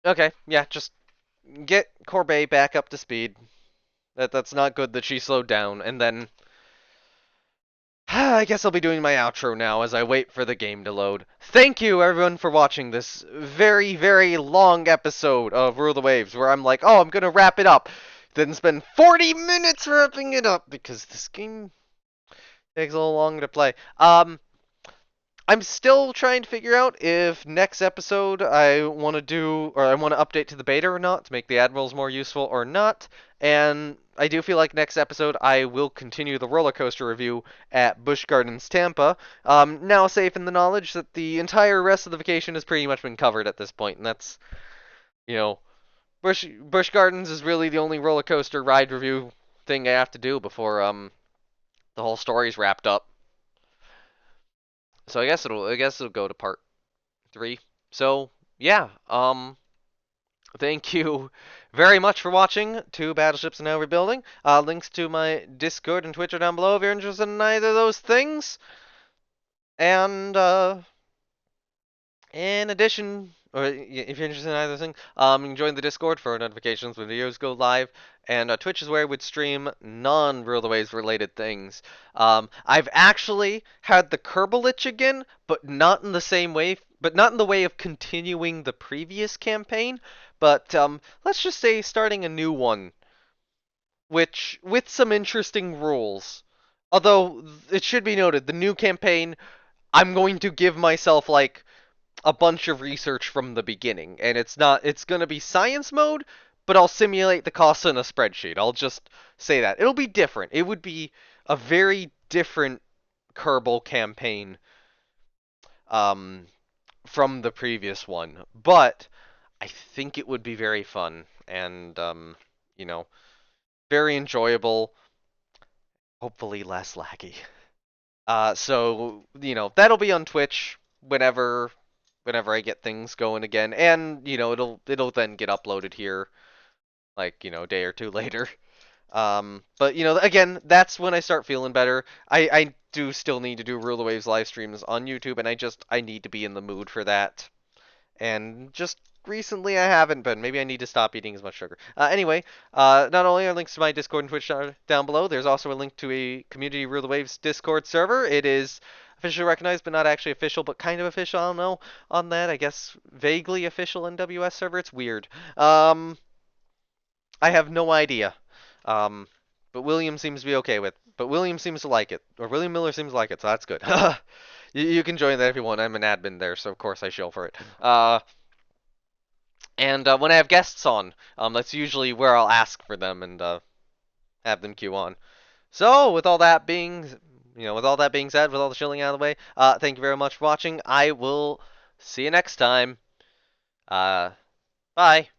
Speaker 1: Okay, yeah, just get Corbet back up to speed. That's not good that she slowed down, and then I guess I'll be doing my outro now as I wait for the game to load. Thank you everyone for watching this very, very long episode of Rule the Waves where I'm like, oh, I'm gonna wrap it up. Then spend 40 minutes wrapping it up because this game takes a little long to play. I'm still trying to figure out if next episode I want to do, or I want to update to the beta or not to make the admirals more useful or not. And I do feel like next episode I will continue the roller coaster review at Busch Gardens, Tampa. Now safe in the knowledge that the entire rest of the vacation has pretty much been covered at this point, and that's, you know, Busch Gardens is really the only roller coaster ride review thing I have to do before the whole story's wrapped up. So I guess it'll go to part 3. So yeah, thank you very much for watching Two Battleships Now Rebuilding. Links to my Discord and Twitch are down below if you're interested in either of those things. And in addition, or if you're interested in either thing, you can join the Discord for notifications when videos go live. And Twitch is where I would stream non-Rule the Waves related things. I've actually had the Kerbal itch again, but not in the same way, but not in the way of continuing the previous campaign. But let's just say starting a new one, which with some interesting rules. Although it should be noted, the new campaign, I'm going to give myself like a bunch of research from the beginning, and it's going to be science mode, but I'll simulate the costs in a spreadsheet. I'll just say that. It'll be different. It would be a very different Kerbal campaign um, from the previous one, but I think it would be very fun and, you know, very enjoyable, hopefully less laggy. So, you know, that'll be on Twitch whenever I get things going again, and you know it'll then get uploaded here like a day or two later. But you know again that's when I start feeling better. I do still need to do Rule the Waves live streams on YouTube, and I need to be in the mood for that. And just recently I haven't been. Maybe I need to stop eating as much sugar. Anyway, not only are links to my Discord and Twitch down below, there's also a link to a Community Rule the Waves Discord server. It is officially recognized, but not actually official, but kind of official. I don't know on that. I guess vaguely official NWS server. It's weird. I have no idea. Um, but William seems to be okay with. But William seems to like it, or William Miller seems to like it, so that's good. You can join that if you want. I'm an admin there, so of course I shill for it. And when I have guests on, that's usually where I'll ask for them and have them queue on. So, with all that being, with all that being said, with all the shilling out of the way, thank you very much for watching. I will see you next time. Bye.